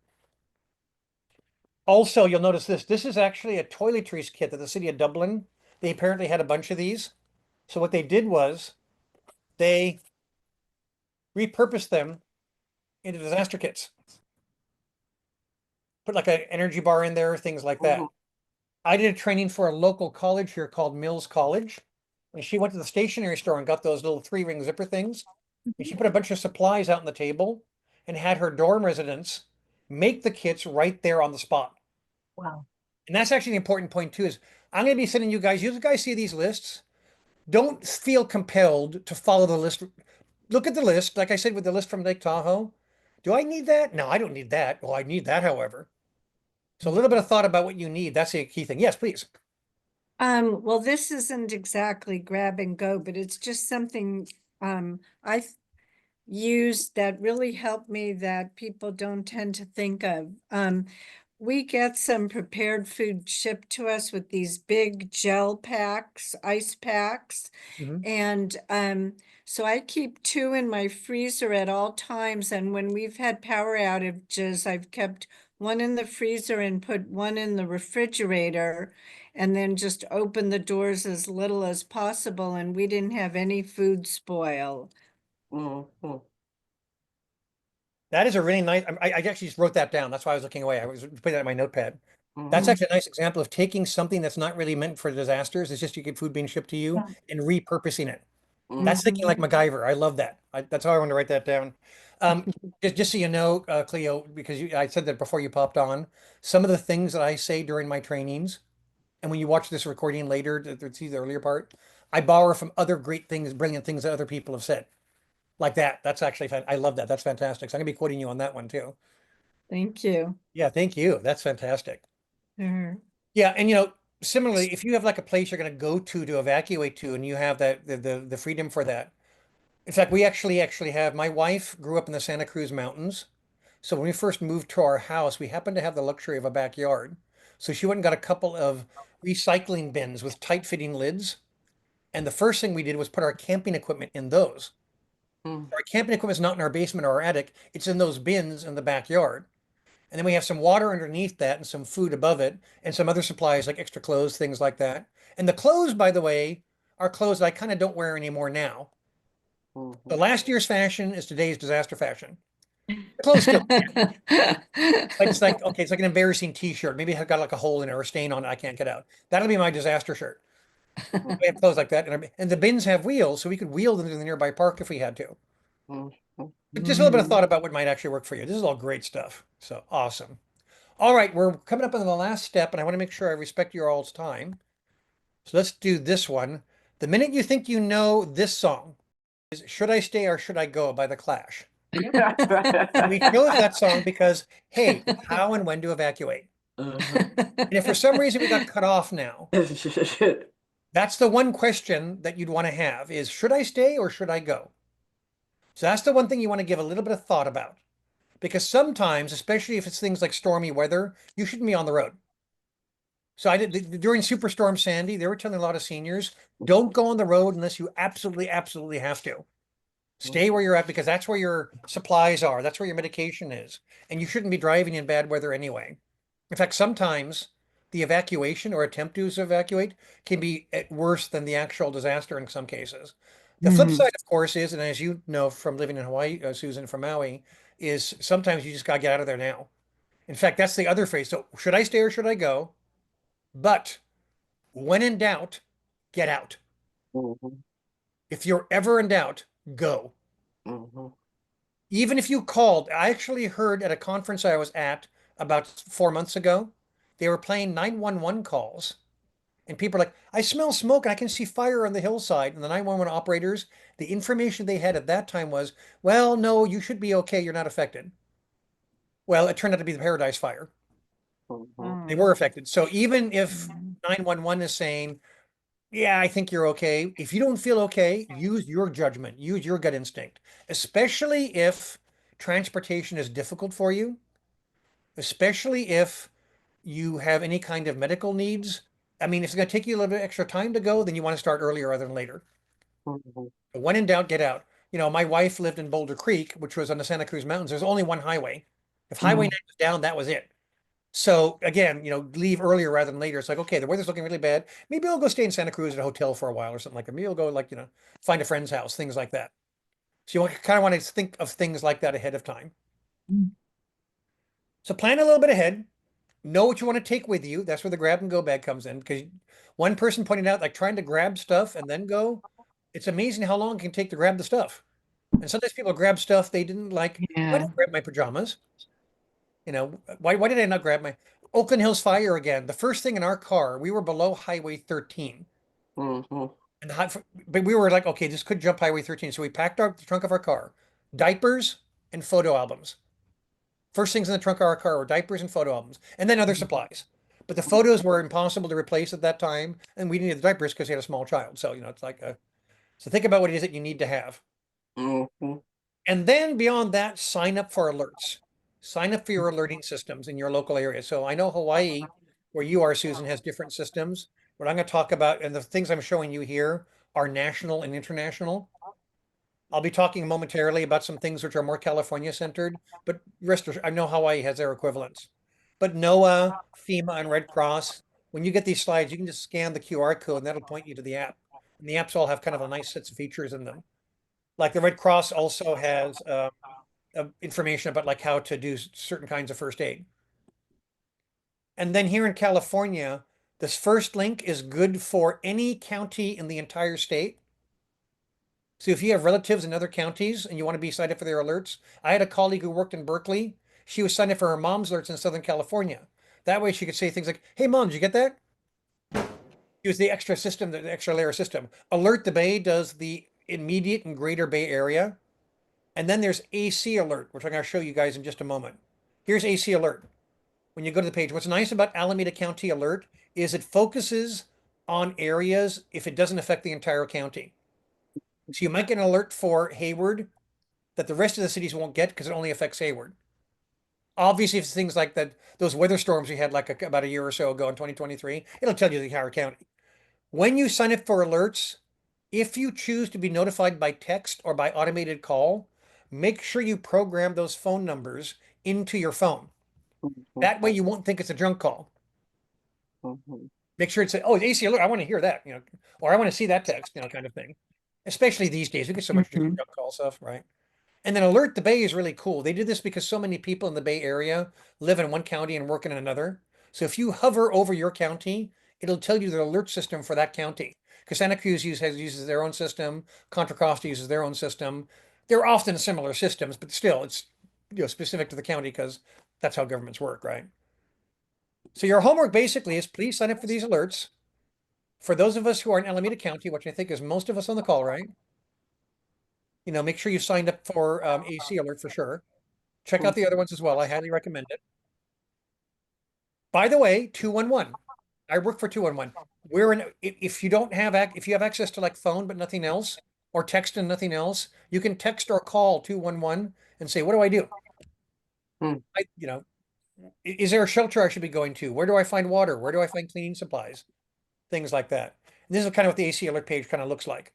Also, you'll notice this. This is actually a toiletries kit that the city of Dublin, they apparently had a bunch of these. So what they did was they repurposed them into disaster kits. Put like an energy bar in there, things like that. I did a training for a local college here called Mills College. And she went to the stationery store and got those little 3-ring zipper things. And she put a bunch of supplies out on the table and had her dorm residents make the kits right there on the spot. Wow. And that's actually the important point too, is I'm going to be sending you guys see these lists. Don't feel compelled to follow the list. Look at the list. Like I said, with the list from Lake Tahoe, do I need that? No, I don't need that. Well, I need that, however. So a little bit of thought about what you need. That's the key thing. Yes, please. well, this isn't exactly grab and go, but it's just something I've used that really helped me that people don't tend to think of. We get some prepared food shipped to us with these big gel packs, ice packs. Mhm. And so I keep 2 in my freezer at all times. And when we've had power outages, I've kept 1 in the freezer and put 1 in the refrigerator, and then just open the doors as little as possible. And we didn't have any food spoil. That is a really nice. I actually just wrote that down. That's why I was looking away. I was putting that in my notepad. That's actually a nice example of taking something that's not really meant for disasters. It's just you get food being shipped to you Yeah. and repurposing it. That's thinking like MacGyver. I love that. That's how I want to write that down. Just so you know, Cleo, because I said that before you popped on, some of the things that I say during my trainings, and when you watch this recording later, to see the earlier part, I borrow from other great things, brilliant things that other people have said. Like that. That's actually fun. I love that. That's fantastic. So I'm gonna be quoting you on that one too. Thank you. Yeah, thank you. That's fantastic. Sure. Yeah, and similarly, if you have like a place you're gonna go to evacuate to, and you have that the freedom for that. In fact, we actually have my wife grew up in the Santa Cruz Mountains. So when we first moved to our house, we happened to have the luxury of a backyard. So she went and got a couple of recycling bins with tight fitting lids. And the first thing we did was put our camping equipment in those. Our camping equipment is not in our basement or our attic, it's in those bins in the backyard. And then we have some water underneath that and some food above it and some other supplies like extra clothes, things like that. And the clothes, by the way, are clothes that I kind of don't wear anymore now. The last year's fashion is today's disaster fashion. The clothes still, it's like, okay, it's like an embarrassing t-shirt. Maybe it got like a hole in it or a stain on it I can't get out. That'll be my disaster shirt. We have clothes like that. And the bins have wheels, so we could wheel them to the nearby park if we had to. But just a little bit of thought about what might actually work for you. This is all great stuff. So awesome. All right, we're coming up on the last step, and I want to make sure I respect your all's time. So let's do this one. The minute you think you know this song is Should I Stay or Should I Go by The Clash. And we chose that song because, hey, how and when to evacuate. And if for some reason we got cut off now, that's the one question that you'd want to have is, should I stay or should I go? So that's the one thing you want to give a little bit of thought about. Because sometimes, especially if it's things like stormy weather, you shouldn't be on the road. So I did during Superstorm Sandy, they were telling a lot of seniors, don't go on the road unless you absolutely, absolutely have to. Stay where you're at because that's where your supplies are. That's where your medication is. And you shouldn't be driving in bad weather anyway. In fact, sometimes the evacuation or attempt to evacuate can be worse than the actual disaster in some cases. The flip side, of course, is, and as you know from living in Hawaii, Susan, from Maui, is sometimes you just got to get out of there now. In fact, that's the other phrase. So should I stay or should I go? But when in doubt, get out. If you're ever in doubt, go. Even if you called, I actually heard at a conference I was at about 4 months ago, they were playing 911 calls. And people are like, I smell smoke and I can see fire on the hillside. And the 911 operators, the information they had at that time was, well, no, you should be okay. You're not affected. Well, it turned out to be the Paradise Fire. Mhm. They were affected. So even if Mhm. 911 is saying, yeah, I think you're okay. If you don't feel okay, use your judgment, use your gut instinct, especially if transportation is difficult for you, especially if you have any kind of medical needs. I mean, if it's going to take you a little bit extra time to go, then you want to start earlier rather than later. Mhm. But when in doubt, get out. You know, my wife lived in Boulder Creek, which was on the Santa Cruz Mountains. There's only one highway. If Highway 9 was down, that was it. So again, you know, leave earlier rather than later. It's like, okay, the weather's looking really bad. Maybe I'll go stay in Santa Cruz at a hotel for a while or something like that. Maybe I'll go like, you know, find a friend's house, things like that. So you kind of want to think of things like that ahead of time. So plan a little bit ahead. Know what you want to take with you. That's where the grab and go bag comes in. Because one person pointed out, like trying to grab stuff and then go, it's amazing how long it can take to grab the stuff. And sometimes people grab stuff they didn't like. Why did Yeah. I grab my pajamas? You know, why did I not grab my Oakland Hills fire again? The first thing in our car, we were below Highway 13. Mhm. And but we were like, okay, this could jump Highway 13. So we packed the trunk of our car, diapers and photo albums. First things in the trunk of our car were diapers and photo albums, and then other supplies. But the photos were impossible to replace at that time, and we needed the diapers because we had a small child. So, you know, it's like so think about what it is that you need to have. Mhm. And then beyond that, sign up for alerts. Sign up for your alerting systems in your local area. So I know Hawaii, where you are, Susan, has different systems. What I'm going to talk about, and the things I'm showing you here are national and international. I'll be talking momentarily about some things which are more California centered, but I know Hawaii has their equivalents. But NOAA, FEMA, and Red Cross, when you get these slides, you can just scan the QR code and that'll point you to the app. And the apps all have kind of a nice sets of features in them. Like the Red Cross also has information about like how to do certain kinds of first aid. And then here in California, this first link is good for any county in the entire state. So if you have relatives in other counties and you want to be signed up for their alerts, I had a colleague who worked in Berkeley. She was signed up for her mom's alerts in Southern California. That way she could say things like, hey, mom, did you get that? Use the extra system, the extra layer system. Alert the Bay does the immediate and greater Bay Area. And then there's AC Alert, which I'm going to show you guys in just a moment. Here's AC Alert. When you go to the page, what's nice about Alameda County Alert is it focuses on areas if it doesn't affect the entire county. So you might get an alert for Hayward that the rest of the cities won't get because it only affects Hayward. Obviously, if it's things like that, those weather storms we had like about a year or so ago in 2023, it'll tell you the entire county. When you sign up for alerts, if you choose to be notified by text or by automated call, make sure you program those phone numbers into your phone. That way you won't think it's a junk call. Mhm. Make sure it's oh, it's AC alert. I want to hear that, you know, or I want to see that text, you know, kind of thing. Especially these days, we get so much junk call stuff, right? And then Alert the Bay is really cool. They did this because so many people in the Bay Area live in one county and work in another. So if you hover over your county, it'll tell you the alert system for that county. Because Santa Cruz uses their own system, Contra Costa uses their own system. They're often similar systems, but still, it's specific to the county because that's how governments work, right? So your homework basically is please sign up for these alerts. For those of us who are in Alameda County, which I think is most of us on the call, right? You know, make sure you signed up for AC Alert for sure. Check out the other ones as well. I highly recommend it. By the way, 211. I work for 211. We're in if you don't have if you have access to like phone but nothing else, or text and nothing else, you can text or call 211 and say, what do I do? Hmm. You know, is there a shelter I should be going to? Where do I find water? Where do I find cleaning supplies? Things like that. And this is kind of what the AC alert page kind of looks like.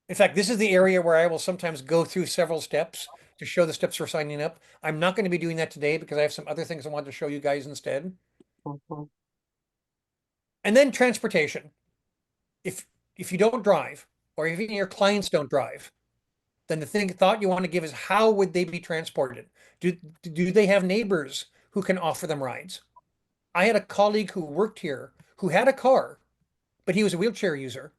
In fact, this is the area where I will sometimes go through several steps to show the steps for signing up. I'm not going to be doing that today because I have some other things I want to show you guys instead. Mhm. And then transportation. If if you don't drive, or if even your clients don't drive, then the thought you want to give is how would they be transported? Do they have neighbors who can offer them rides? I had a colleague who worked here who had a car, but he was a wheelchair user.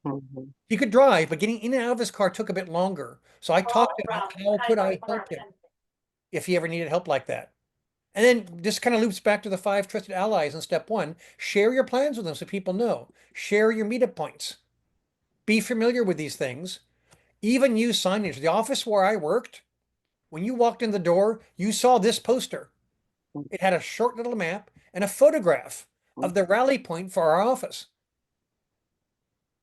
Mhm. He could drive, but getting in and out of his car took a bit longer. So I talked to him, how could I help him if he ever needed help like that? And then this kind of loops back to the 5 trusted allies in step 1. Share your plans with them so people know. Share your meetup points. Be familiar with these things. Even use signage. The office where I worked, when you walked in the door, you saw this poster. It had a short little map and a photograph of the rally point for our office.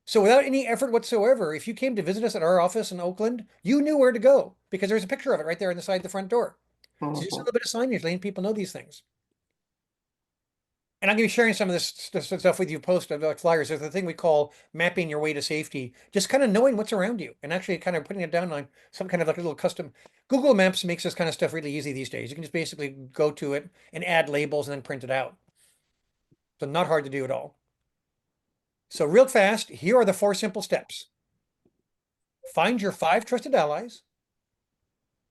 So without any effort whatsoever, if you came to visit us at our office in Oakland, you knew where to go because there's a picture of it right there on the side of the front door. So just a Mhm. little bit of signage letting people know these things. And I'm going to be sharing some of this stuff with you post like flyers. There's a thing we call mapping your way to safety, just kind of knowing what's around you and actually kind of putting it down on some kind of like a little custom. Google Maps makes this kind of stuff really easy these days. You can just basically go to it and add labels and then print it out. So not hard to do at all. So real fast, here are the 4 simple steps. Find your 5 trusted allies.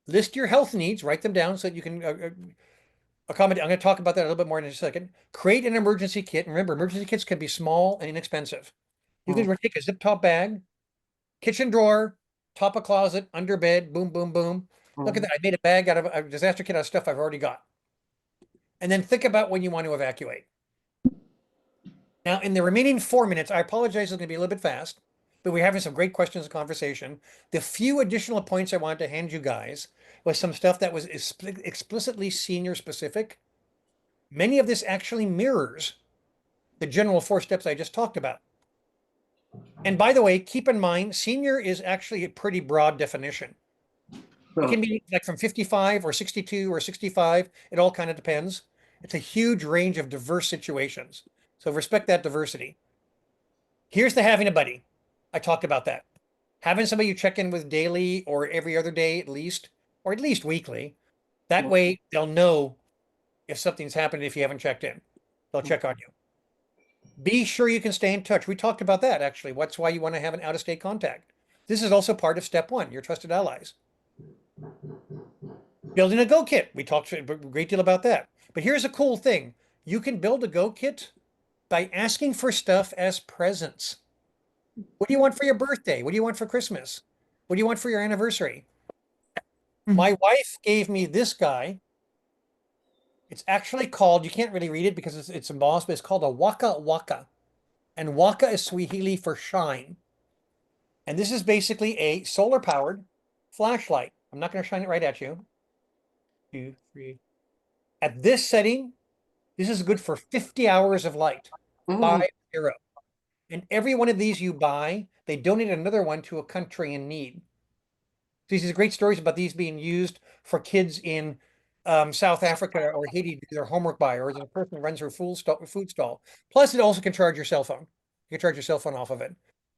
List your health needs, write them down so that you can accommodate. I'm going to talk about that a little bit more in a second. Create an emergency kit. Remember, emergency kits can be small and inexpensive. You can take a zip top bag, kitchen drawer, top of closet, under bed, boom, boom, boom. Look at that. I made a bag out of a disaster kit out of stuff I've already got. And then think about when you want to evacuate. Now, in the remaining 4 minutes, I apologize, it's going to be a little bit fast, but we're having some great questions and conversation. The few additional points I wanted to hand you guys was some stuff that was explicitly senior specific. Many of this actually mirrors the general 4 steps I just talked about. And by the way, keep in mind, senior is actually a pretty broad definition. It can be like from 55 or 62 or 65. It all kind of depends. It's a huge range of diverse situations. So respect that diversity. Here's the having a buddy. I talked about that. Having somebody you check in with daily or every other day at least, or at least weekly. That way they'll know if something's happened if you haven't checked in. They'll check on you. Be sure you can stay in touch. We talked about that actually. What's why you want to have an out-of-state contact. This is also part of step 1, your trusted allies. Building a Go kit. We talked a great deal about that. But here's a cool thing. You can build a Go kit by asking for stuff as presents. What do you want for your birthday? What do you want for Christmas? What do you want for your anniversary? My wife gave me this guy. It's actually called, you can't really read it because it's embossed, but it's called a Waka Waka. And Waka is Swahili for shine. And this is basically a solar powered flashlight. I'm not going to shine it right at you. 2, 3. At this setting, this is good for 50 hours of light. 50. And every one of these you buy, they donate another one to a country in need. These are great stories about these being used for kids in South Africa or Haiti to do their homework by, or as a person who runs her food stall. Plus, it also can charge your cell phone. You can charge your cell phone off of it.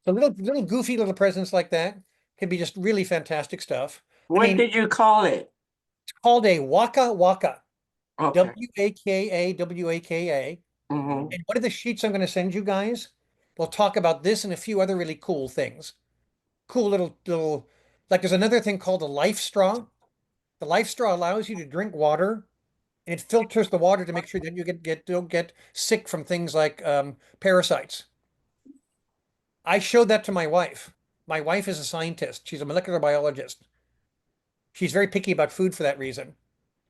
So little goofy little presents like that can be just really fantastic stuff. What did you call it? It's called a Waka Waka. Okay. Waka, Waka. And one of the sheets I'm going to send you guys, we'll talk about this and a few other really cool things. Cool little, like there's another thing called a life straw. The life straw allows you to drink water and it filters the water to make sure that you don't get sick from things like parasites. I showed that to my wife. My wife is a scientist. She's a molecular biologist. She's very picky about food for that reason.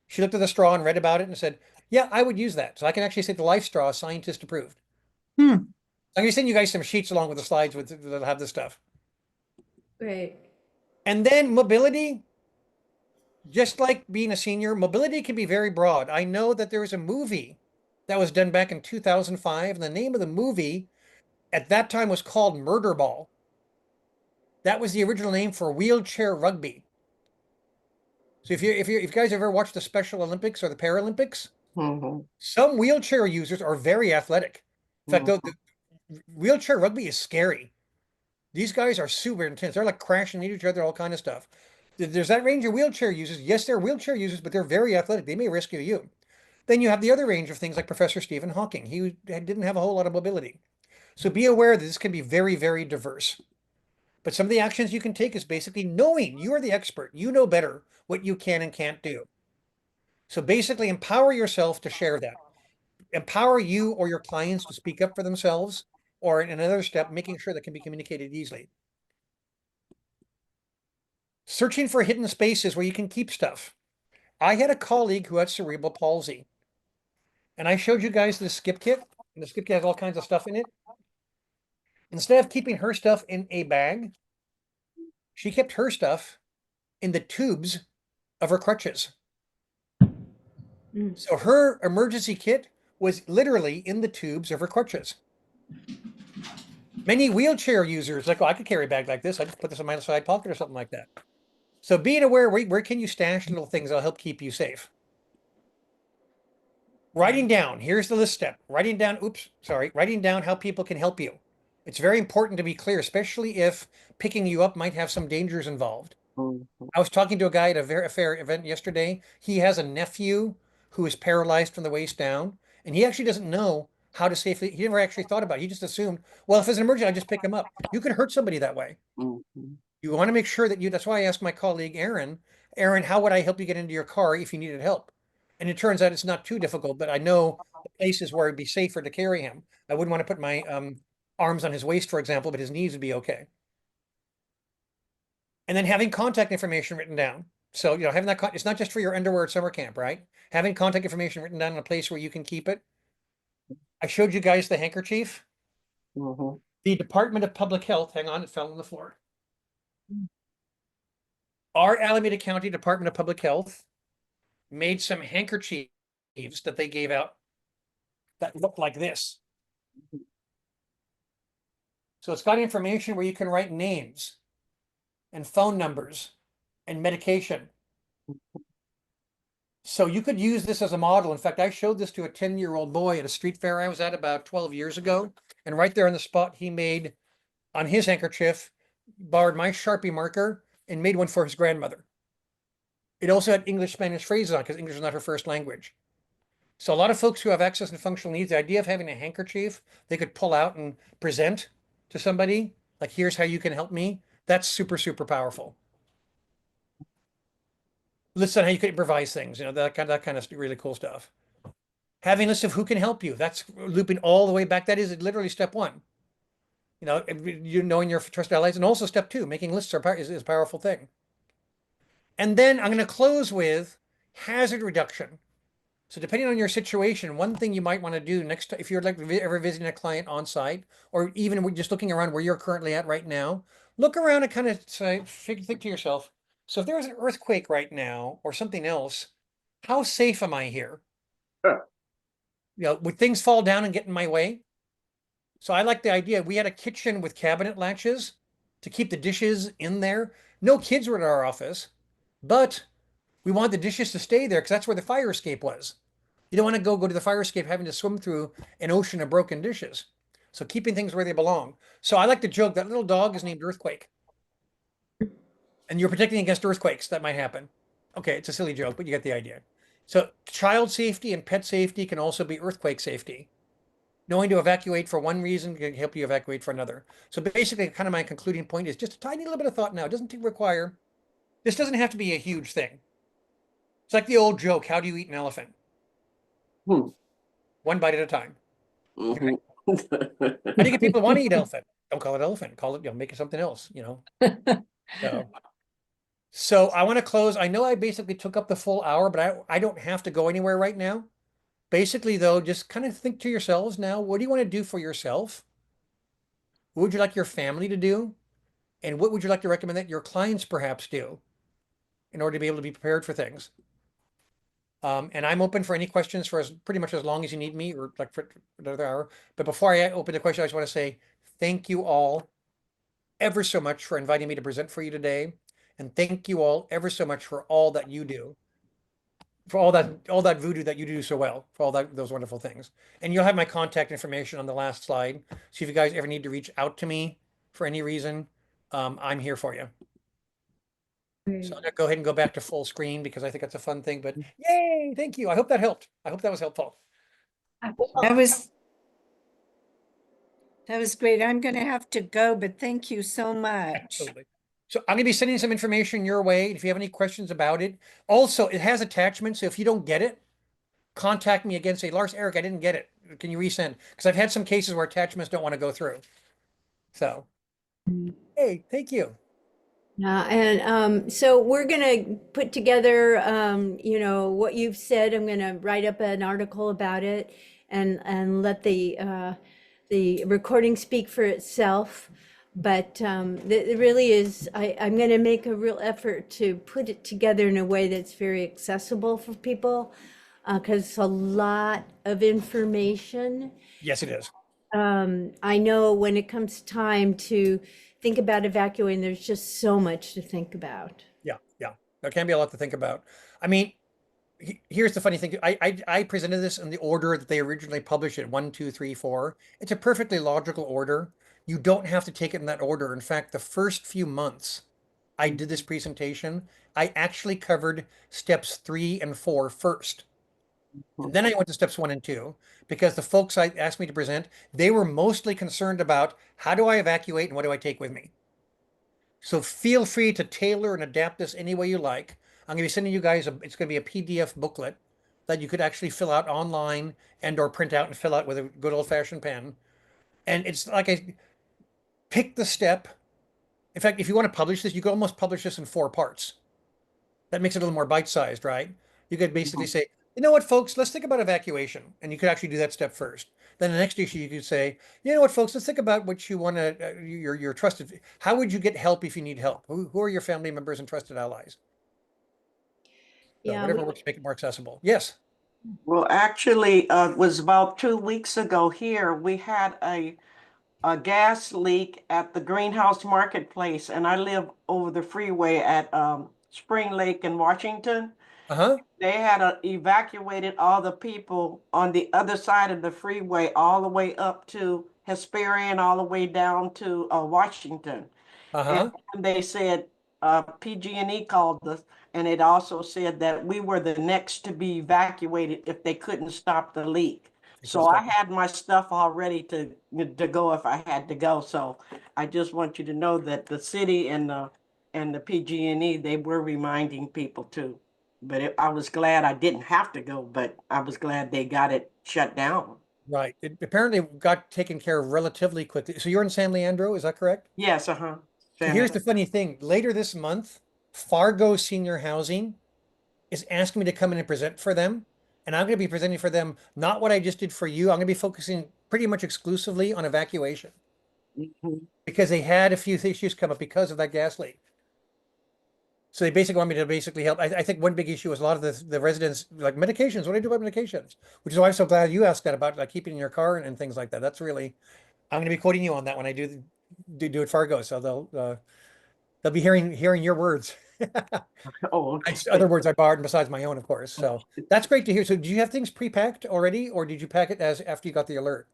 She looked at the straw and read about it and said, yeah, I would use that. So I can actually say the life straw is scientist approved. I'm going to send you guys some sheets along with the slides that'll have this stuff. Great. And then mobility, just like being a senior, mobility can be very broad. I know that there was a movie that was done back in 2005, and the name of the movie at that time was called Murder Ball. That was the original name for wheelchair rugby. So if you guys ever watched the Special Olympics or the Paralympics, some wheelchair users are very athletic. In fact, the wheelchair rugby is scary. These guys are super intense. They're like crashing into each other, all kind of stuff. There's that range of wheelchair users. Yes, they're wheelchair users, but they're very athletic. They may rescue you. Then you have the other range of things like Professor Stephen Hawking. He didn't have a whole lot of mobility. So be aware that this can be very, very diverse. But some of the actions you can take is basically knowing you are the expert. You know better what you can and can't do. So basically empower yourself to share that. Empower you or your clients to speak up for themselves, or in another step, making sure that can be communicated easily. Searching for hidden spaces where you can keep stuff. I had a colleague who had cerebral palsy, and I showed you guys the skip kit, and the skip kit has all kinds of stuff in it. Instead of keeping her stuff in a bag, she kept her stuff in the tubes of her crutches. Mm. So her emergency kit was literally in the tubes of her crutches. Many wheelchair users like, oh, I could carry a bag like this. I just put this in my side pocket or something like that. So being aware, where can you stash little things that'll help keep you safe? Writing down, here's the list step. Writing down how people can help you. It's very important to be clear, especially if picking you up might have some dangers involved. Mhm. I was talking to a guy at a fair event yesterday. He has a nephew who is paralyzed from the waist down, and he actually doesn't know how to safely, he never actually thought about it. He just assumed, well, if it's an emergency, I just pick him up. You could hurt somebody that way. Mhm. You want to make sure that that's why I asked my colleague, Aaron, how would I help you get into your car if you needed help? And it turns out it's not too difficult, but I know the places where it'd be safer to carry him. I wouldn't want to put my arms on his waist, for example, but his knees would be okay. And then having contact information written down. So, having that, it's not just for your underwear at summer camp, right? Having contact information written down in a place where you can keep it. I showed you guys the handkerchief. Mhm. The Department of Public Health, hang on, it fell on the floor. Our Alameda County Department of Public Health made some handkerchiefs that they gave out that look like this. So it's got information where you can write names and phone numbers and medication. So you could use this as a model. In fact, I showed this to a 10-year-old boy at a street fair I was at about 12 years ago. And right there on the spot, he made on his handkerchief, borrowed my Sharpie marker and made one for his grandmother. It also had English, Spanish phrases on because English is not her first language. So a lot of folks who have access and functional needs, the idea of having a handkerchief they could pull out and present to somebody, like, here's how you can help me, that's super, super powerful. Lists on how you could improvise things, that kind of really cool stuff. Having a list of who can help you, that's looping all the way back. That is literally step one. You knowing your trusted allies, and also step two, making lists is a powerful thing. And then I'm going to close with hazard reduction. So depending on your situation, one thing you might want to do next time, if you're ever visiting a client on site, or even just looking around where you're currently at right now, look around and kind of think to yourself, so if there was an earthquake right now or something else, how safe am I here? Sure. Would things fall down and get in my way? So I like the idea. We had a kitchen with cabinet latches to keep the dishes in there. No kids were in our office, but we wanted the dishes to stay there because that's where the fire escape was. You don't want to go to the fire escape having to swim through an ocean of broken dishes. So keeping things where they belong. So I like to joke that little dog is named Earthquake. And you're protecting against earthquakes that might happen. Okay, it's a silly joke, but you get the idea. So child safety and pet safety can also be earthquake safety. Knowing to evacuate for one reason can help you evacuate for another. So basically, kind of my concluding point is just a tiny little bit of thought now. It doesn't require, this doesn't have to be a huge thing. It's like the old joke, how do you eat an elephant? Hmm. One bite at a time. Mhm. How do you get people to want to eat elephant? Don't call it elephant. Call it, make it something else, So I want to close. I know I basically took up the full hour, but I don't have to go anywhere right now. Basically, though, just kind of think to yourselves now, what do you want to do for yourself? What would you like your family to do? And what would you like to recommend that your clients perhaps do in order to be able to be prepared for things? And I'm open for any questions for pretty much as long as you need me, or like for another hour. But before I open the question, I just want to say thank you all ever so much for inviting me to present for you today. And thank you all ever so much for all that you do, for all that voodoo that you do so well, for all those wonderful things. And you'll have my contact information on the last slide. So if you guys ever need to reach out to me for any reason, I'm here for you. So I'm gonna go ahead and go back to full screen because I think that's a fun thing, but yay, thank you. I hope that helped. I hope that was helpful. That was great. I'm gonna have to go, but thank you so much. Absolutely. So I'm gonna be sending some information your way. If you have any questions about it, also it has attachments. So if you don't get it, contact me again. Say, Lars Eric, I didn't get it. Can you resend? Because I've had some cases where attachments don't want to go through. So, hey, thank you. Yeah, and so we're gonna put together, what you've said. I'm gonna write up an article about it and let the recording speak for itself. But it really is. I'm gonna make a real effort to put it together in a way that's very accessible for people, because it's a lot of information. Yes, it is. I know when it comes time to think about evacuating, there's just so much to think about. Yeah, yeah. There can be a lot to think about. I mean, here's the funny thing. I presented this in the order that they originally published it, 1, 2, 3, 4. It's a perfectly logical order. You don't have to take it in that order. In fact, the first few months I did this presentation, I actually covered steps 3 and 4 first. And then I went to steps 1 and 2 because the folks I asked me to present, they were mostly concerned about how do I evacuate and what do I take with me? So feel free to tailor and adapt this any way you like. I'm going to be sending you guys it's going to be a PDF booklet that you could actually fill out online and or print out and fill out with a good old-fashioned pen. And it's like I pick the step. In fact, if you want to publish this, you could almost publish this in 4 parts. That makes it a little more bite-sized, right? You could basically say, you know what, folks, let's think about evacuation. And you could actually do that step first. Then the next issue, you could say, you know what, folks, let's think about what you want to, your trusted, how would you get help if you need help? Who are your family members and trusted allies? So Yeah, whatever works to make it more accessible. Yes. Well, actually, it was about 2 weeks ago here, we had a gas leak at the Greenhouse Marketplace, and I live over the freeway at Spring Lake in Washington. Uh-huh. They had evacuated all the people on the other side of the freeway, all the way up to Hesperian, all the way down to Washington. Uh-huh. And they said, PG&E called us, and it also said that we were the next to be evacuated if they couldn't stop the leak. So I had my stuff all ready to go if I had to go. So I just want you to know that the city and the PG&E, they were reminding people too. But I was glad I didn't have to go, but I was glad they got it shut down. Right. It apparently got taken care of relatively quickly. So you're in San Leandro, is that correct? Yes, uh-huh. So here's the funny thing. Later this month, Fargo Senior Housing is asking me to come in and present for them. And I'm going to be presenting for them, not what I just did for you. I'm going to be focusing pretty much exclusively on evacuation because they had a few issues come up because of that gas leak. So they basically want me to basically help. I think one big issue is a lot of the residents like medications. What do I do about medications? Which is why I'm so glad you asked that about like keeping in your car and things like that. That's really, I'm going to be quoting you on that when I do it Fargo. So they'll be hearing your words. Oh, okay. Other words I borrowed besides my own, of course. So that's great to hear. So do you have things pre-packed already, or did you pack it as after you got the alert?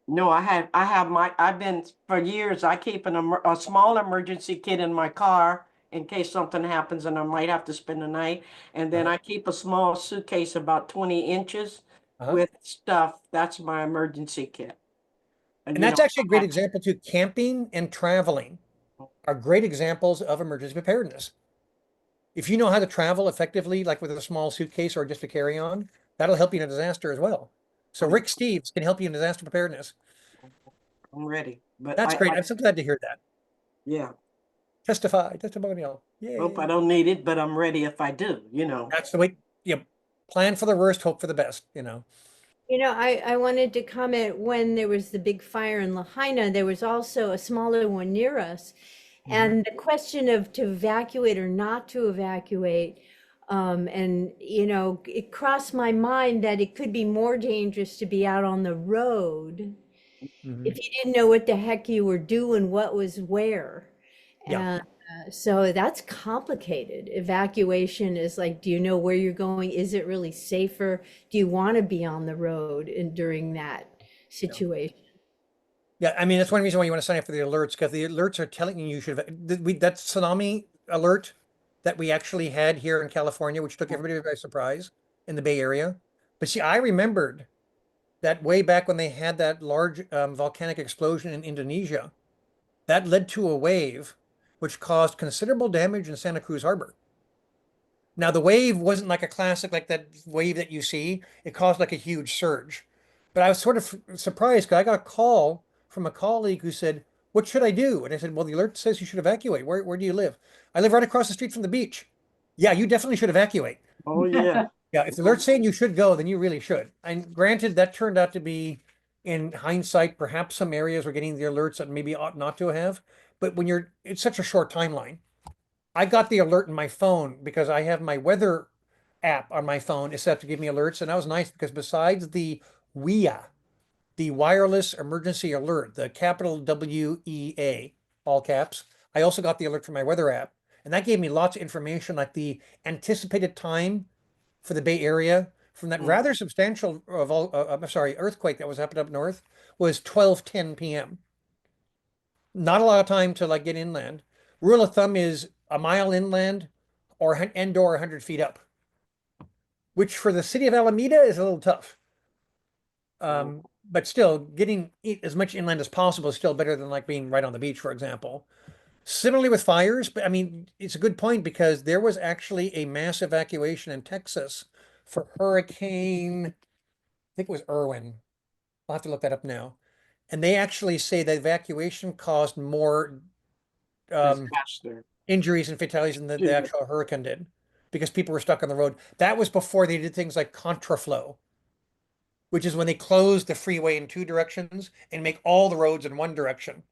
No, I've been for years, I keep a small emergency kit in my car in case something happens and I might have to spend the night. And then I keep a small suitcase about 20 inches with stuff. That's my emergency kit. And that's actually a great example too. Camping and traveling are great examples of emergency preparedness. If you know how to travel effectively, like with a small suitcase or just a carry-on, that'll help you in a disaster as well. So Rick Steves can help you in disaster preparedness. I'm ready. But That's great. I'm so glad to hear that. Yeah. Testimonial. Yay. Hope I don't need it, but I'm ready if I do, That's the way, plan for the worst, hope for the best, I wanted to comment when there was the big fire in Lahaina, there was also a smaller one near us. And the question of to evacuate or not to evacuate, it crossed my mind that it could be more dangerous to be out on the road if you didn't know what the heck you were doing, what was where. Yeah. So that's complicated. Evacuation is like, do you know where you're going? Is it really safer? Do you want to be on the road during that situation? Yeah, I mean, that's one reason why you want to sign up for the alerts, because the alerts are telling you should, that tsunami alert that we actually had here in California, which took everybody by surprise in the Bay Area. But see, I remembered that way back when they had that large volcanic explosion in Indonesia, that led to a wave which caused considerable damage in Santa Cruz Harbor. Now, the wave wasn't like a classic, like that wave that you see. It caused like a huge surge. But I was sort of surprised because I got a call from a colleague who said, what should I do? And I said, well, the alert says you should evacuate. Where do you live? I live right across the street from the beach. Yeah, you definitely should evacuate. Oh, yeah. Yeah, if the alert's saying you should go, then you really should. And granted, that turned out to be, in hindsight, perhaps some areas were getting the alerts that maybe ought not to have. But when it's such a short timeline. I got the alert in my phone because I have my weather app on my phone is set to give me alerts. And that was nice because besides the WEA, the wireless emergency alert, the capital WEA, all caps, I also got the alert from my weather app. And that gave me lots of information like the anticipated time for the Bay Area from that rather substantial earthquake that was happening up north was 12:10 p.m. Not a lot of time to like get inland. Rule of thumb is a mile inland or 100 feet up, which for the city of Alameda is a little tough. But still, getting as much inland as possible is still better than like being right on the beach, for example. Similarly with fires, but I mean, it's a good point because there was actually a mass evacuation in Texas for Hurricane, I think it was Irwin. I'll have to look that up now. And they actually say the evacuation caused more Disaster. injuries and fatalities than the Yeah. actual hurricane did because people were stuck on the road. That was before they did things like contraflow, which is when they close the freeway in two directions and make all the roads in one direction.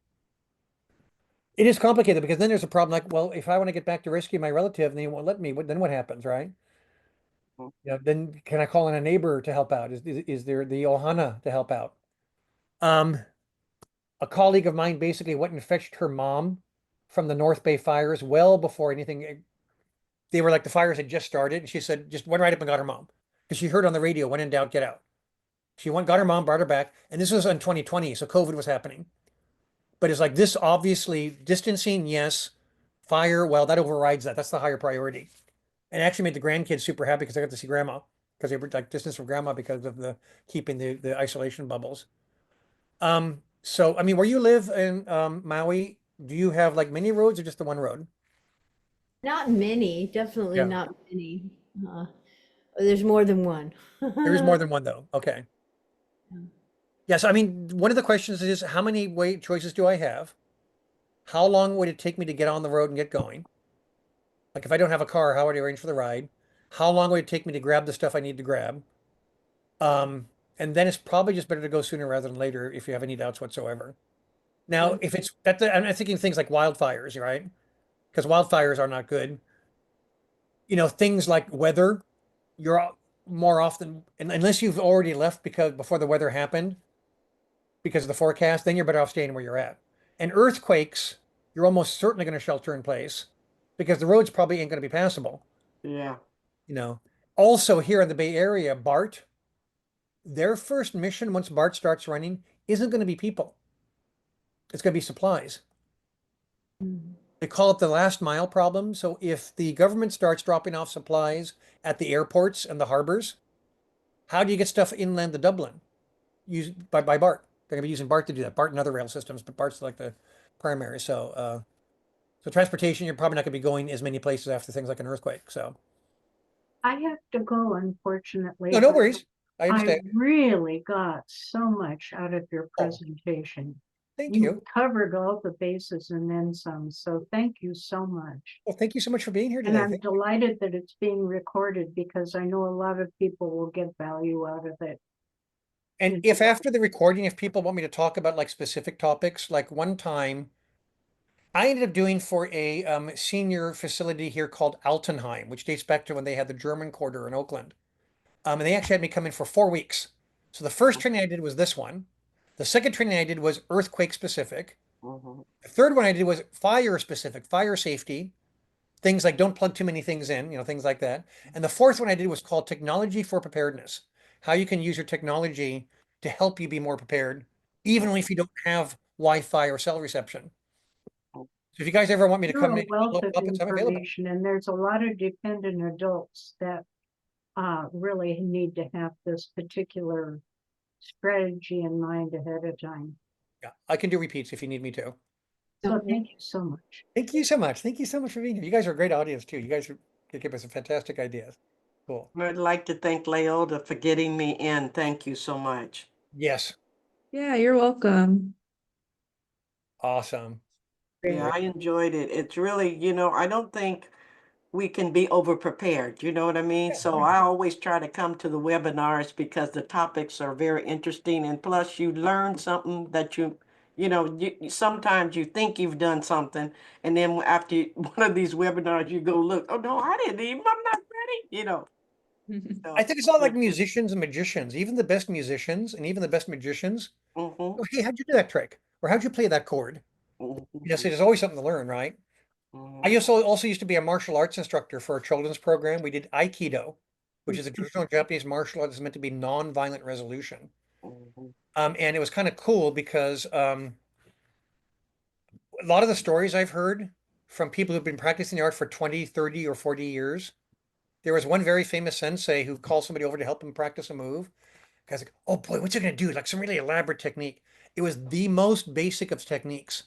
It is complicated because then there's a problem like, well, if I want to get back to rescue my relative and they won't let me, then what happens, right? Mhm. Then can I call in a neighbor to help out? Is there the Ohana to help out? A colleague of mine basically went and fetched her mom from the North Bay fires well before anything. They were like the fires had just started, and she said just went right up and got her mom because she heard on the radio, "When in doubt, get out." She went, got her mom, brought her back, and this was in 2020, so COVID was happening. But it's like this obviously distancing, yes. Fire, well, that overrides that. That's the higher priority. And it actually made the grandkids super happy because they got to see grandma because they were like distance from grandma because of the keeping the isolation bubbles. So I mean, where you live in Maui, do you have like many roads or just the one road? Not many, definitely Yeah. not many. There's more than one. There is more than one though. Okay. Yes, I mean, one of the questions is how many way choices do I have? How long would it take me to get on the road and get going? Like if I don't have a car, how would I arrange for the ride? How long would it take me to grab the stuff I need to grab? And then it's probably just better to go sooner rather than later if you have any doubts whatsoever. Now, if it's that, I'm thinking things like wildfires, right? Because wildfires are not good. Things like weather, you're more often, unless you've already left because before the weather happened, because of the forecast, then you're better off staying where you're at. And earthquakes, you're almost certainly going to shelter in place because the roads probably ain't going to be passable. Yeah. You know, also here in the Bay Area, BART, their first mission once BART starts running isn't going to be people. It's going to be supplies. They call it the last mile problem. So if the government starts dropping off supplies at the airports and the harbors, how do you get stuff inland to Dublin? Use by BART. They're going to be using BART to do that. BART and other rail systems, but BART's like the primary. So transportation, you're probably not going to be going as many places after things like an earthquake. So I have to go, unfortunately. no but worries. I I understand. really got so much out of your presentation. Thank you. Covered all the bases and then some, so thank you so much. Well, thank you so much for being here And today. I'm delighted that it's being recorded because I know a lot of people will get value out of it. And if after the recording, if people want me to talk about like specific topics, like one time I ended up doing for a senior facility here called Altenheim, which dates back to when they had the German Quarter in Oakland. And they actually had me come in for 4 weeks. So the first training I did was this one. The second training I did was earthquake specific. The third one I did was fire specific, fire safety, things like don't plug too many things in, things like that. And the fourth one I did was called technology for preparedness, how you can use your technology to help you be more prepared, even if you don't have Wi-Fi or cell reception. So if you guys ever want me to You're come a in, wealth of I'm available. information, and there's a lot of dependent adults that really need to have this particular strategy in mind ahead of time. Yeah, I can do repeats if you need me to. So thank you so much. Thank you so much. Thank you so much for being here. You guys are a great audience too. You guys give us some fantastic ideas. Cool. I'd like to thank Leota for getting me in. Thank you so much. Yes. Yeah, you're welcome. Awesome. Yeah, I enjoyed it. It's really, I don't think we can be over prepared. You know what I mean? Yeah, So I always try to come to the webinars because the topics are very interesting, and plus you learn something that sometimes you think you've done something, and then after one of these webinars, you go look, oh no, I didn't even, I'm not ready. I So, think it's not like musicians and magicians. Even the best musicians and even the best magicians, mhm, oh, hey, how'd you do that trick? Or how'd you play that chord? mhm, So there's always something to learn, right? I mhm, also used to be a martial arts instructor for a children's program. We did Aikido, which is a traditional Japanese martial art that's meant to be non-violent resolution. mhm, And it was kind of cool because a lot of the stories I've heard from people who've been practicing the art for 20, 30, or 40 years, there was one very famous sensei who called somebody over to help him practice a move. Guy's like, oh boy, what's he gonna do? Like some really elaborate technique. It was the most basic of techniques.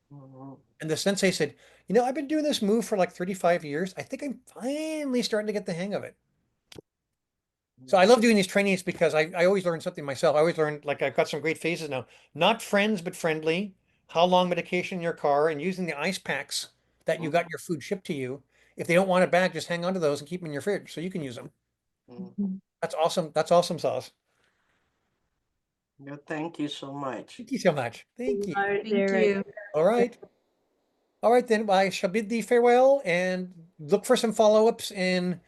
mhm, And the sensei said, I've been doing this move for like 35 years. I think I'm finally starting to get the hang of it. So I love doing these trainings because I always learn something myself. I always learn, like I've got some great phases now. Not friends, but friendly. How long medication in your car and using the ice packs that you got your food shipped to you. If they don't want it back, just hang on to those and keep them in your fridge so you can use them. mhm. That's awesome. That's awesome sauce. Yeah, thank you so much. Thank you so much. Thank you. Lars Thank Eric. you. All right. All right, then I shall bid thee farewell and look for some follow-ups in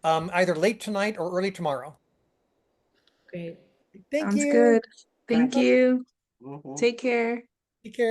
either late tonight or early tomorrow. Great. Thank Sounds you. good. Thank Thank you. you. Mhm. Take care. Take care.